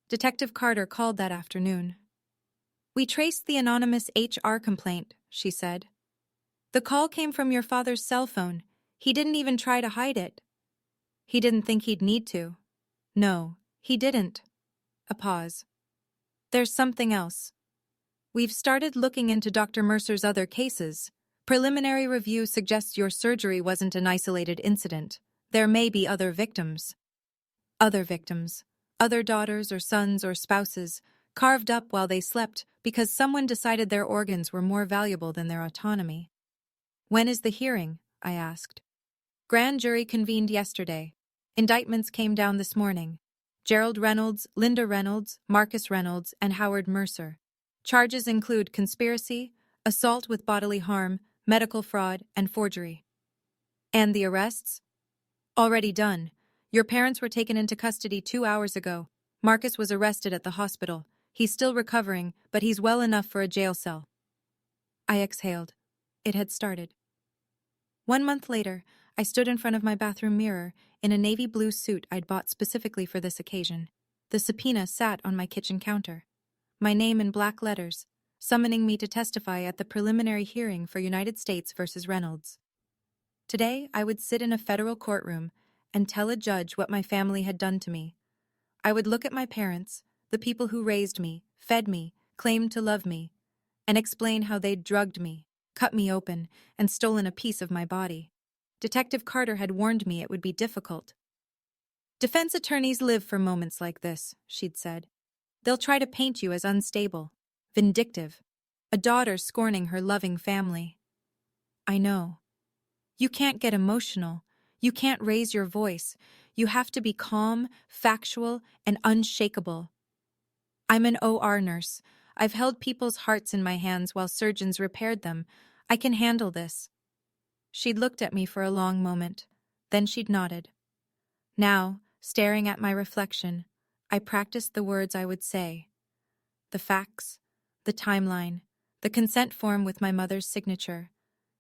Detective Carter called that afternoon. We traced the anonymous HR complaint, she said. The call came from your father's cell phone. He didn't even try to hide it. He didn't think he'd need to. No, he didn't. A pause. There's something else. We've started looking into Dr. Mercer's other cases. Preliminary review suggests your surgery wasn't an isolated incident. There may be other victims. Other victims. Other daughters or sons or spouses, carved up while they slept because someone decided their organs were more valuable than their autonomy. When is the hearing? I asked. Grand jury convened yesterday. Indictments came down this morning. Gerald Reynolds, Linda Reynolds, Marcus Reynolds, and Howard Mercer. Charges include conspiracy, assault with bodily harm, medical fraud, and forgery. And the arrests? Already done. Your parents were taken into custody 2 hours ago. Marcus was arrested at the hospital. He's still recovering, but he's well enough for a jail cell. I exhaled. It had started. 1 month later, I stood in front of my bathroom mirror in a navy blue suit I'd bought specifically for this occasion. The subpoena sat on my kitchen counter. My name in black letters, summoning me to testify at the preliminary hearing for United States versus Reynolds. Today, I would sit in a federal courtroom and tell a judge what my family had done to me. I would look at my parents, the people who raised me, fed me, claimed to love me, and explain how they'd drugged me, cut me open, and stolen a piece of my body. Detective Carter had warned me it would be difficult. Defense attorneys live for moments like this, she'd said. They'll try to paint you as unstable, vindictive, a daughter scorning her loving family. I know. You can't get emotional. You can't raise your voice. You have to be calm, factual, and unshakable. I'm an OR nurse. I've held people's hearts in my hands while surgeons repaired them. I can handle this. She'd looked at me for a long moment. Then she'd nodded. Now, staring at my reflection, I practiced the words I would say. The facts, the timeline, the consent form with my mother's signature.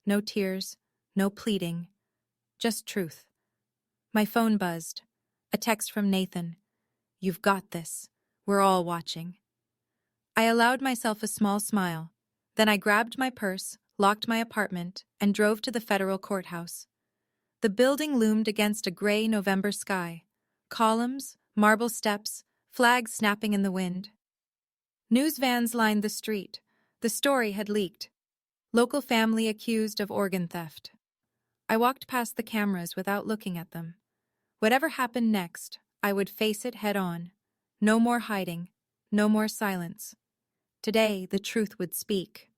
No tears, no pleading, just truth. My phone buzzed. A text from Nathan. You've got this. We're all watching. I allowed myself a small smile. Then I grabbed my purse, locked my apartment, and drove to the federal courthouse. The building loomed against a gray November sky. Columns, marble steps, flags snapping in the wind. News vans lined the street. The story had leaked. Local family accused of organ theft. I walked past the cameras without looking at them. Whatever happened next, I would face it head on. No more hiding, no more silence. Today, the truth would speak.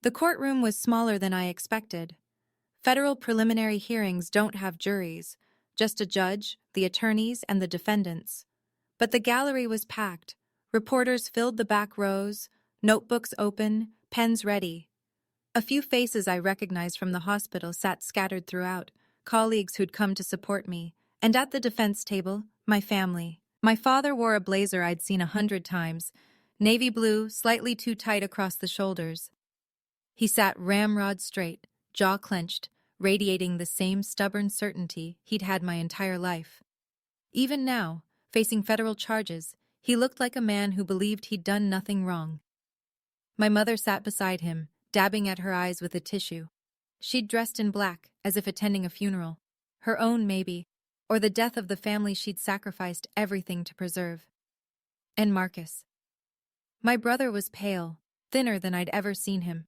The courtroom was smaller than I expected. Federal preliminary hearings don't have juries, just a judge, the attorneys, and the defendants. But the gallery was packed. Reporters filled the back rows, notebooks open, pens ready. A few faces I recognized from the hospital sat scattered throughout, colleagues who'd come to support me, and at the defense table, my family. My father wore a blazer I'd seen 100 times, navy blue, slightly too tight across the shoulders. He sat ramrod straight, jaw clenched, radiating the same stubborn certainty he'd had my entire life. Even now, facing federal charges, he looked like a man who believed he'd done nothing wrong. My mother sat beside him, dabbing at her eyes with a tissue. She'd dressed in black, as if attending a funeral. Her own, maybe, or the death of the family she'd sacrificed everything to preserve. And Marcus. My brother was pale, thinner than I'd ever seen him.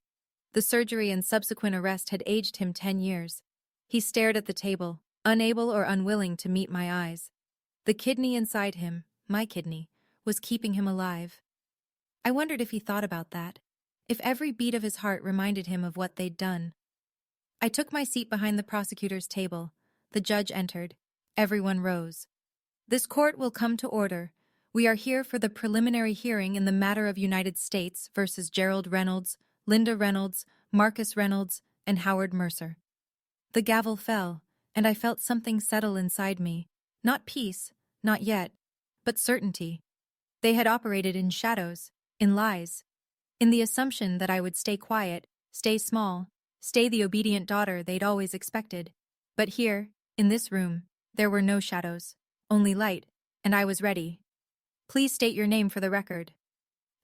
The surgery and subsequent arrest had aged him 10 years. He stared at the table, unable or unwilling to meet my eyes. The kidney inside him, my kidney, was keeping him alive. I wondered if he thought about that, if every beat of his heart reminded him of what they'd done. I took my seat behind the prosecutor's table. The judge entered. Everyone rose. This court will come to order. We are here for the preliminary hearing in the matter of United States versus Gerald Reynolds, Linda Reynolds, Marcus Reynolds, and Howard Mercer. The gavel fell, and I felt something settle inside me. Not peace, not yet, but certainty. They had operated in shadows, in lies, in the assumption that I would stay quiet, stay small, stay the obedient daughter they'd always expected. But here, in this room, there were no shadows, only light, and I was ready. Please state your name for the record.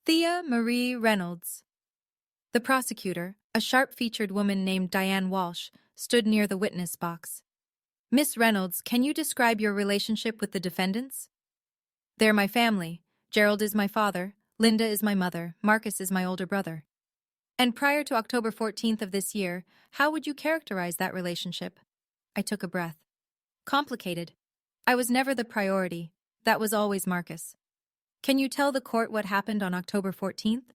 Thea Marie Reynolds. The prosecutor, a sharp-featured woman named Diane Walsh, stood near the witness box. Miss Reynolds, can you describe your relationship with the defendants? They're my family. Gerald is my father, Linda is my mother, Marcus is my older brother. And prior to October 14th of this year, how would you characterize that relationship? I took a breath. Complicated. I was never the priority. That was always Marcus. Can you tell the court what happened on October 14th?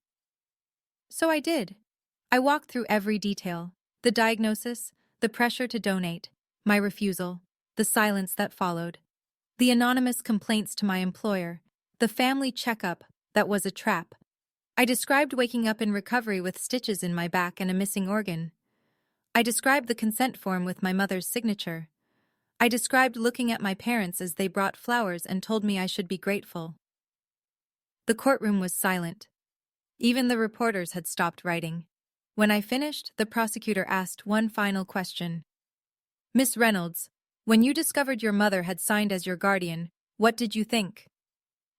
So I did. I walked through every detail. The diagnosis, the pressure to donate, my refusal, the silence that followed, the anonymous complaints to my employer, the family checkup that was a trap. I described waking up in recovery with stitches in my back and a missing organ. I described the consent form with my mother's signature. I described looking at my parents as they brought flowers and told me I should be grateful. The courtroom was silent. Even the reporters had stopped writing. When I finished, the prosecutor asked one final question. Miss Reynolds, when you discovered your mother had signed as your guardian, what did you think?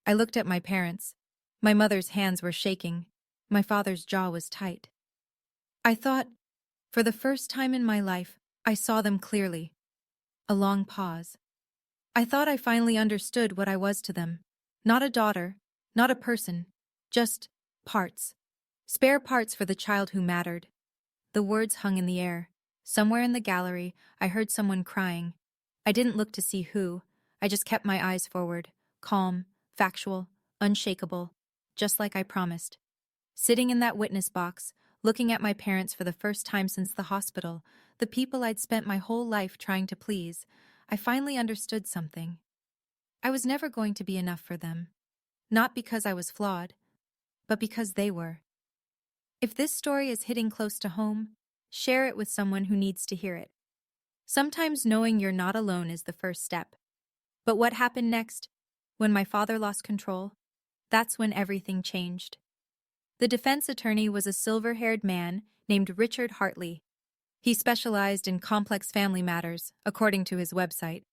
I looked at my parents. My mother's hands were shaking. My father's jaw was tight. I thought, for the first time in my life, I saw them clearly. A long pause. I thought I finally understood what I was to them. Not a daughter, not a person, just parts. Spare parts for the child who mattered. The words hung in the air. Somewhere in the gallery, I heard someone crying. I didn't look to see who. I just kept my eyes forward, calm, factual, unshakable, just like I promised. Sitting in that witness box, looking at my parents for the first time since the hospital, the people I'd spent my whole life trying to please, I finally understood something. I was never going to be enough for them. Not because I was flawed, but because they were. If this story is hitting close to home, share it with someone who needs to hear it. Sometimes knowing you're not alone is the first step. But what happened next? When my father lost control, that's when everything changed. The defense attorney was a silver-haired man named Richard Hartley. He specialized in complex family matters, according to his website.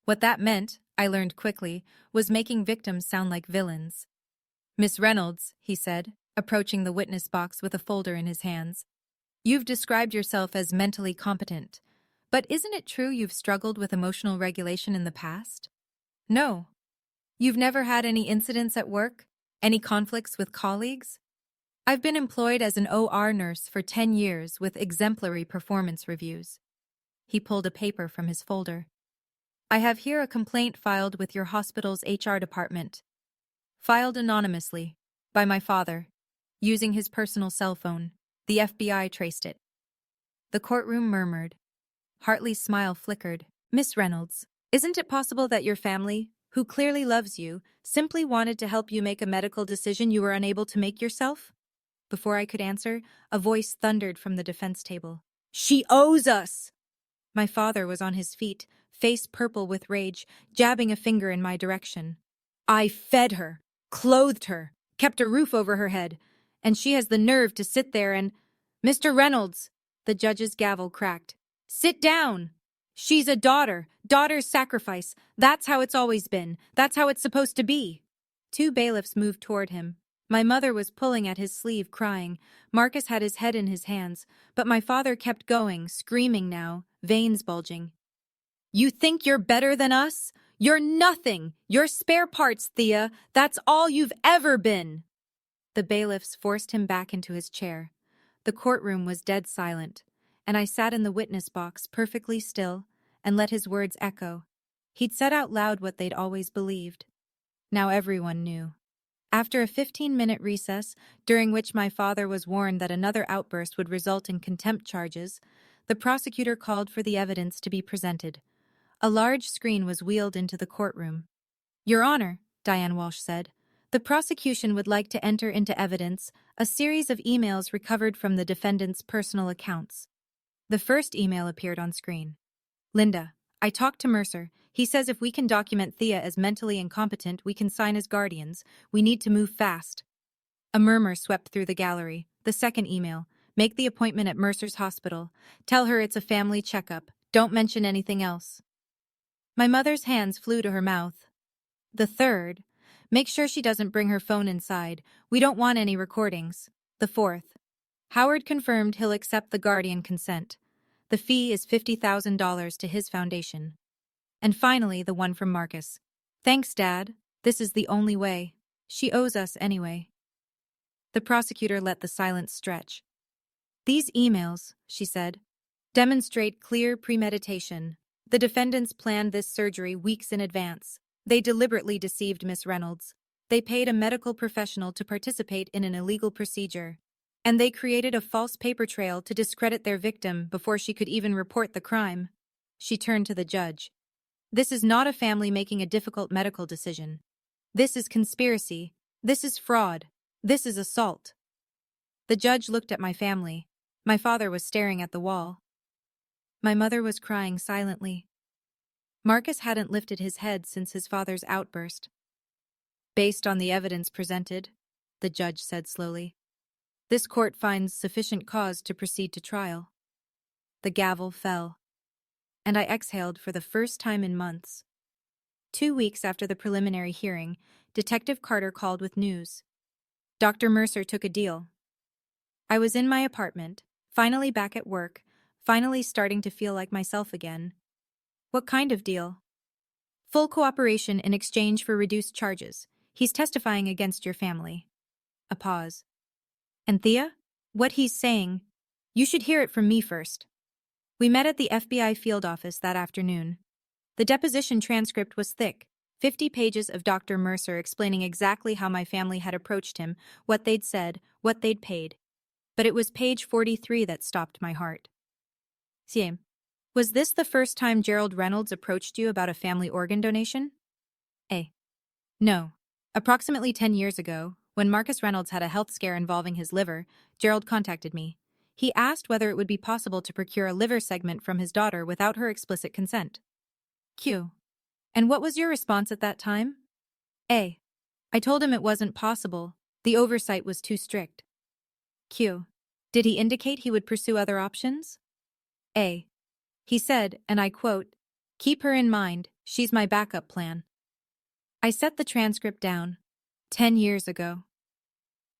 What that meant, I learned quickly, was making victims sound like villains. Miss Reynolds, he said, approaching the witness box with a folder in his hands. You've described yourself as mentally competent, but isn't it true you've struggled with emotional regulation in the past? No. You've never had any incidents at work? Any conflicts with colleagues? I've been employed as an OR nurse for 10 years with exemplary performance reviews. He pulled a paper from his folder. I have here a complaint filed with your hospital's HR department. Filed anonymously, by my father, using his personal cell phone. The FBI traced it. The courtroom murmured. Hartley's smile flickered. Miss Reynolds, isn't it possible that your family, who clearly loves you, simply wanted to help you make a medical decision you were unable to make yourself? Before I could answer, a voice thundered from the defense table. She owes us! My father was on his feet, face purple with rage, jabbing a finger in my direction. I fed her, clothed her, kept a roof over her head, and she has the nerve to sit there and— Mr. Reynolds, the judge's gavel cracked. Sit down! She's a daughter, daughter's sacrifice. That's how it's always been. That's how it's supposed to be. Two bailiffs moved toward him. My mother was pulling at his sleeve, crying. Marcus had his head in his hands, but my father kept going, screaming now, veins bulging. You think you're better than us? You're nothing! You're spare parts, Thea. That's all you've ever been! The bailiffs forced him back into his chair. The courtroom was dead silent, and I sat in the witness box perfectly still and let his words echo. He'd said out loud what they'd always believed. Now everyone knew. After a 15-minute recess, during which my father was warned that another outburst would result in contempt charges, the prosecutor called for the evidence to be presented. A large screen was wheeled into the courtroom. Your Honor, Diane Walsh said. The prosecution would like to enter into evidence a series of emails recovered from the defendant's personal accounts. The first email appeared on screen. Linda, I talked to Mercer. He says if we can document Thea as mentally incompetent, we can sign as guardians. We need to move fast. A murmur swept through the gallery. The second email. Make the appointment at Mercer's hospital. Tell her it's a family checkup. Don't mention anything else. My mother's hands flew to her mouth. The third. Make sure she doesn't bring her phone inside. We don't want any recordings. The fourth. Howard confirmed he'll accept the guardian consent. The fee is $50,000 to his foundation. And finally, the one from Marcus. Thanks, Dad. This is the only way. She owes us anyway. The prosecutor let the silence stretch. These emails, she said, demonstrate clear premeditation. The defendants planned this surgery weeks in advance. They deliberately deceived Miss Reynolds. They paid a medical professional to participate in an illegal procedure. And they created a false paper trail to discredit their victim before she could even report the crime. She turned to the judge. This is not a family making a difficult medical decision. This is conspiracy. This is fraud. This is assault. The judge looked at my family. My father was staring at the wall. My mother was crying silently. Marcus hadn't lifted his head since his father's outburst. Based on the evidence presented, the judge said slowly, this court finds sufficient cause to proceed to trial. The gavel fell, and I exhaled for the first time in months. 2 weeks after the preliminary hearing, Detective Carter called with news. Dr. Mercer took a deal. I was in my apartment, finally back at work, finally starting to feel like myself again. What kind of deal? Full cooperation in exchange for reduced charges. He's testifying against your family. A pause. And Thea? What he's saying, you should hear it from me first. We met at the FBI field office that afternoon. The deposition transcript was thick, 50 pages of Dr. Mercer explaining exactly how my family had approached him, what they'd said, what they'd paid. But it was page 43 that stopped my heart. Siem, was this the first time Gerald Reynolds approached you about a family organ donation? A. No. Approximately 10 years ago, when Marcus Reynolds had a health scare involving his liver, Gerald contacted me. He asked whether it would be possible to procure a liver segment from his daughter without her explicit consent. Q. And what was your response at that time? A. I told him it wasn't possible. The oversight was too strict. Q. Did he indicate he would pursue other options? A. He said, and I quote, keep her in mind, she's my backup plan. I set the transcript down. 10 years ago.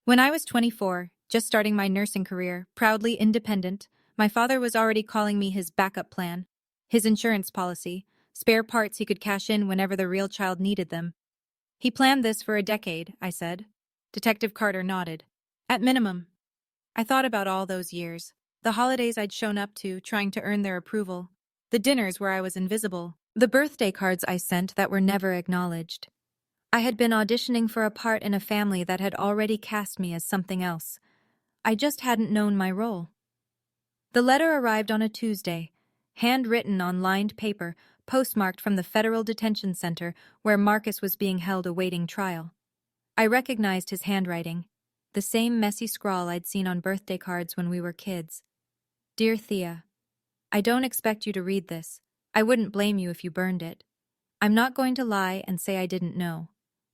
When I was 24, just starting my nursing career, proudly independent, my father was already calling me his backup plan, his insurance policy, spare parts he could cash in whenever the real child needed them. He planned this for a decade, I said. Detective Carter nodded. At minimum. I thought about all those years, the holidays I'd shown up to, trying to earn their approval, the dinners where I was invisible, the birthday cards I sent that were never acknowledged. I had been auditioning for a part in a family that had already cast me as something else. I just hadn't known my role. The letter arrived on a Tuesday, handwritten on lined paper, postmarked from the Federal Detention Center where Marcus was being held awaiting trial. I recognized his handwriting, the same messy scrawl I'd seen on birthday cards when we were kids. Dear Thea, I don't expect you to read this. I wouldn't blame you if you burned it. I'm not going to lie and say I didn't know.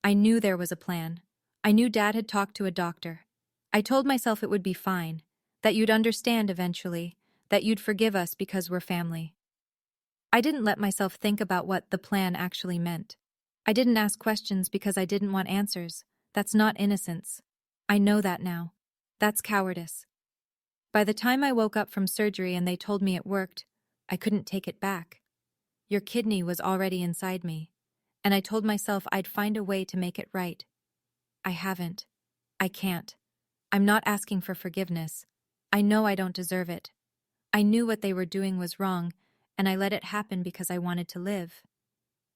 I knew there was a plan. I knew Dad had talked to a doctor. I told myself it would be fine, that you'd understand eventually, that you'd forgive us because we're family. I didn't let myself think about what the plan actually meant. I didn't ask questions because I didn't want answers. That's not innocence. I know that now. That's cowardice. By the time I woke up from surgery and they told me it worked, I couldn't take it back. Your kidney was already inside me, and I told myself I'd find a way to make it right. I haven't. I can't. I'm not asking for forgiveness. I know I don't deserve it. I knew what they were doing was wrong, and I let it happen because I wanted to live.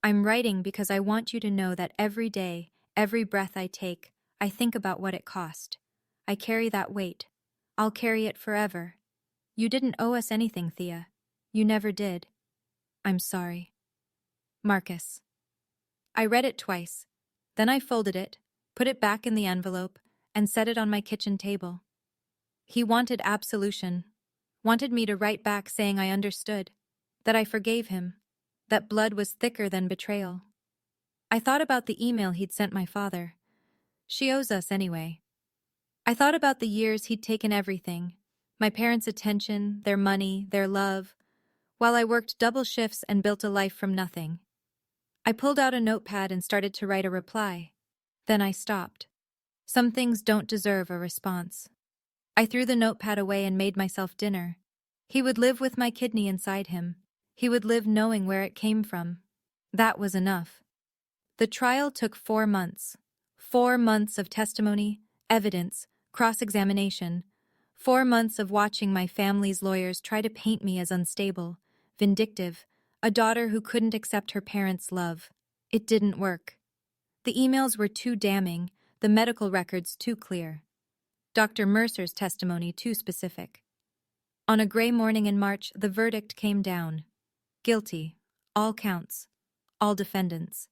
I'm writing because I want you to know that every day, every breath I take, I think about what it cost. I carry that weight. I'll carry it forever. You didn't owe us anything, Thea. You never did. I'm sorry. Marcus. I read it twice. Then I folded it, put it back in the envelope, and set it on my kitchen table. He wanted absolution, wanted me to write back saying I understood, that I forgave him, that blood was thicker than betrayal. I thought about the email he'd sent my father. She owes us anyway. I thought about the years he'd taken everything, my parents' attention, their money, their love, while I worked double shifts and built a life from nothing. I pulled out a notepad and started to write a reply. Then I stopped. Some things don't deserve a response. I threw the notepad away and made myself dinner. He would live with my kidney inside him. He would live knowing where it came from. That was enough. The trial took 4 months. 4 months of testimony, evidence, cross-examination. 4 months of watching my family's lawyers try to paint me as unstable, vindictive, a daughter who couldn't accept her parents' love. It didn't work. The emails were too damning, the medical records too clear. Dr. Mercer's testimony too specific. On a gray morning in March, the verdict came down. Guilty. All counts. All defendants.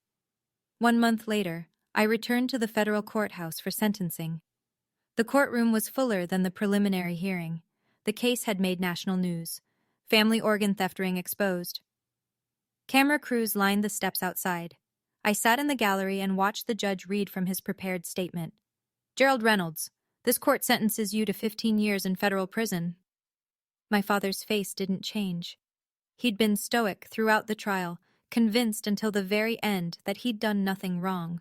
1 month later, I returned to the federal courthouse for sentencing. The courtroom was fuller than the preliminary hearing. The case had made national news. Family organ theft ring exposed. Camera crews lined the steps outside. I sat in the gallery and watched the judge read from his prepared statement. Gerald Reynolds, this court sentences you to 15 years in federal prison. My father's face didn't change. He'd been stoic throughout the trial, convinced until the very end that he'd done nothing wrong.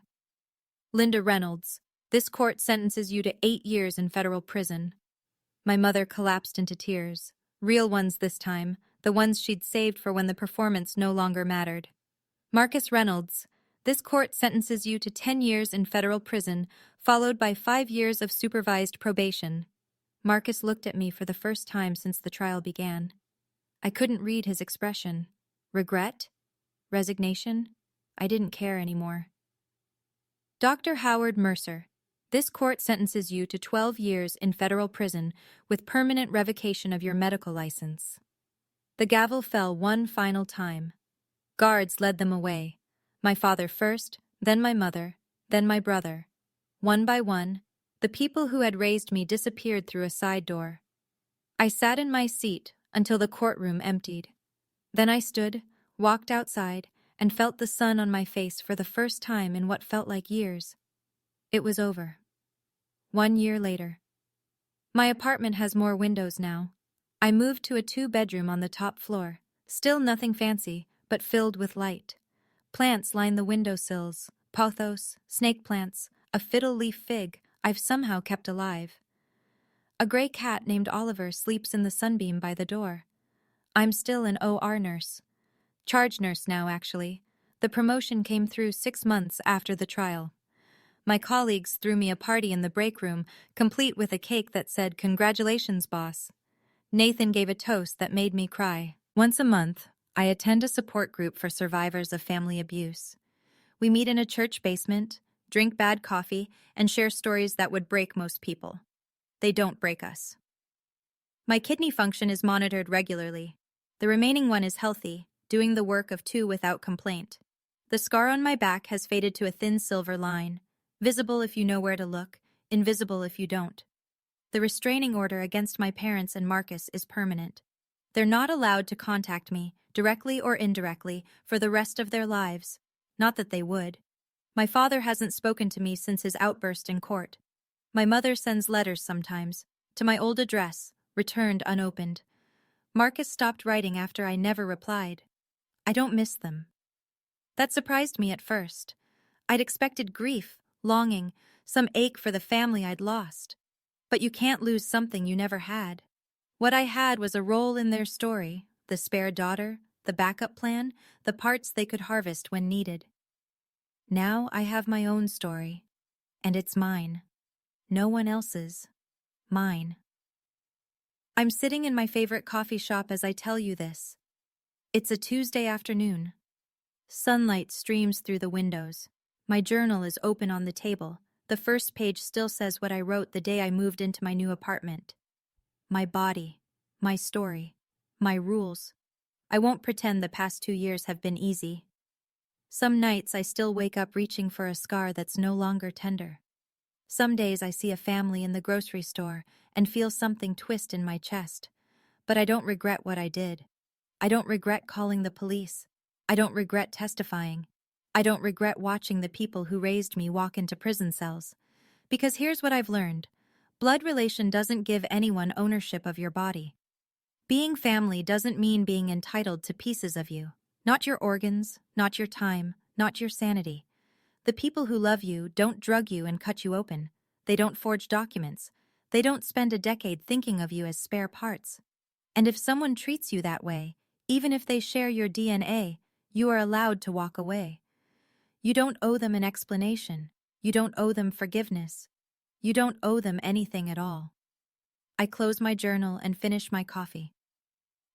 Linda Reynolds, this court sentences you to 8 years in federal prison. My mother collapsed into tears. Real ones this time, the ones she'd saved for when the performance no longer mattered. Marcus Reynolds, this court sentences you to 10 years in federal prison, followed by 5 years of supervised probation. Marcus looked at me for the first time since the trial began. I couldn't read his expression. Regret? Resignation? I didn't care anymore. Dr. Howard Mercer, this court sentences you to 12 years in federal prison with permanent revocation of your medical license. The gavel fell one final time. Guards led them away. My father first, then my mother, then my brother. One by one, the people who had raised me disappeared through a side door. I sat in my seat until the courtroom emptied. Then I stood, walked outside, and felt the sun on my face for the first time in what felt like years. It was over. 1 year later. My apartment has more windows now. I moved to a 2-bedroom on the top floor. Still nothing fancy, but filled with light. Plants line the windowsills, pothos, snake plants, a fiddle-leaf fig I've somehow kept alive. A gray cat named Oliver sleeps in the sunbeam by the door. I'm still an OR nurse. Charge nurse now, actually. The promotion came through 6 months after the trial. My colleagues threw me a party in the break room, complete with a cake that said, "Congratulations, boss." Nathan gave a toast that made me cry. Once a month, I attend a support group for survivors of family abuse. We meet in a church basement, drink bad coffee, and share stories that would break most people. They don't break us. My kidney function is monitored regularly. The remaining one is healthy, doing the work of 2 without complaint. The scar on my back has faded to a thin silver line, visible if you know where to look, invisible if you don't. The restraining order against my parents and Marcus is permanent. They're not allowed to contact me, directly or indirectly, for the rest of their lives. Not that they would. My father hasn't spoken to me since his outburst in court. My mother sends letters sometimes, to my old address, returned unopened. Marcus stopped writing after I never replied. I don't miss them. That surprised me at first. I'd expected grief, longing, some ache for the family I'd lost. But you can't lose something you never had. What I had was a role in their story, the spare daughter, the backup plan, the parts they could harvest when needed. Now I have my own story, and it's mine. No one else's. Mine. I'm sitting in my favorite coffee shop as I tell you this. It's a Tuesday afternoon. Sunlight streams through the windows. My journal is open on the table. The first page still says what I wrote the day I moved into my new apartment. My body, my story, my rules. I won't pretend the past 2 years have been easy. Some nights I still wake up reaching for a scar that's no longer tender. Some days I see a family in the grocery store and feel something twist in my chest. But I don't regret what I did. I don't regret calling the police. I don't regret testifying. I don't regret watching the people who raised me walk into prison cells. Because here's what I've learned. Blood relation doesn't give anyone ownership of your body. Being family doesn't mean being entitled to pieces of you. Not your organs, not your time, not your sanity. The people who love you don't drug you and cut you open. They don't forge documents. They don't spend a decade thinking of you as spare parts. And if someone treats you that way, even if they share your DNA, you are allowed to walk away. You don't owe them an explanation. You don't owe them forgiveness. You don't owe them anything at all. I close my journal and finish my coffee.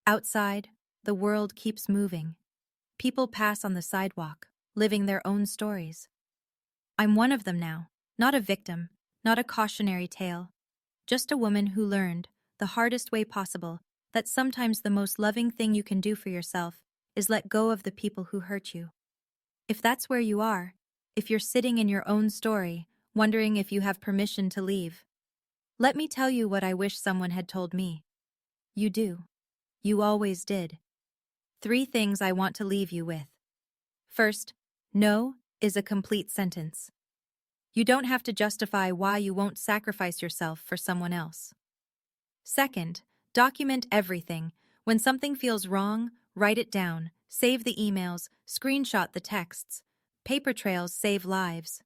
Outside, the world keeps moving. People pass on the sidewalk, living their own stories. I'm one of them now, not a victim, not a cautionary tale, just a woman who learned, the hardest way possible, that sometimes the most loving thing you can do for yourself is let go of the people who hurt you. If that's where you are, if you're sitting in your own story, wondering if you have permission to leave, let me tell you what I wish someone had told me. You do. You always did. 3 things I want to leave you with. First, no is a complete sentence. You don't have to justify why you won't sacrifice yourself for someone else. Second, document everything. When something feels wrong, write it down, save the emails, screenshot the texts. Paper trails save lives.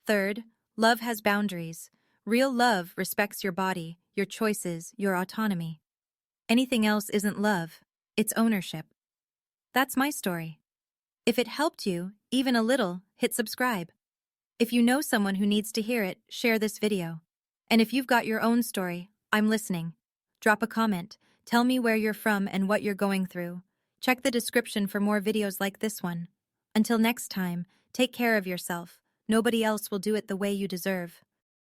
Third, love has boundaries. Real love respects your body, your choices, your autonomy. Anything else isn't love, it's ownership. That's my story. If it helped you, even a little, hit subscribe. If you know someone who needs to hear it, share this video. And if you've got your own story, I'm listening. Drop a comment, tell me where you're from and what you're going through. Check the description for more videos like this one. Until next time, take care of yourself. Nobody else will do it the way you deserve.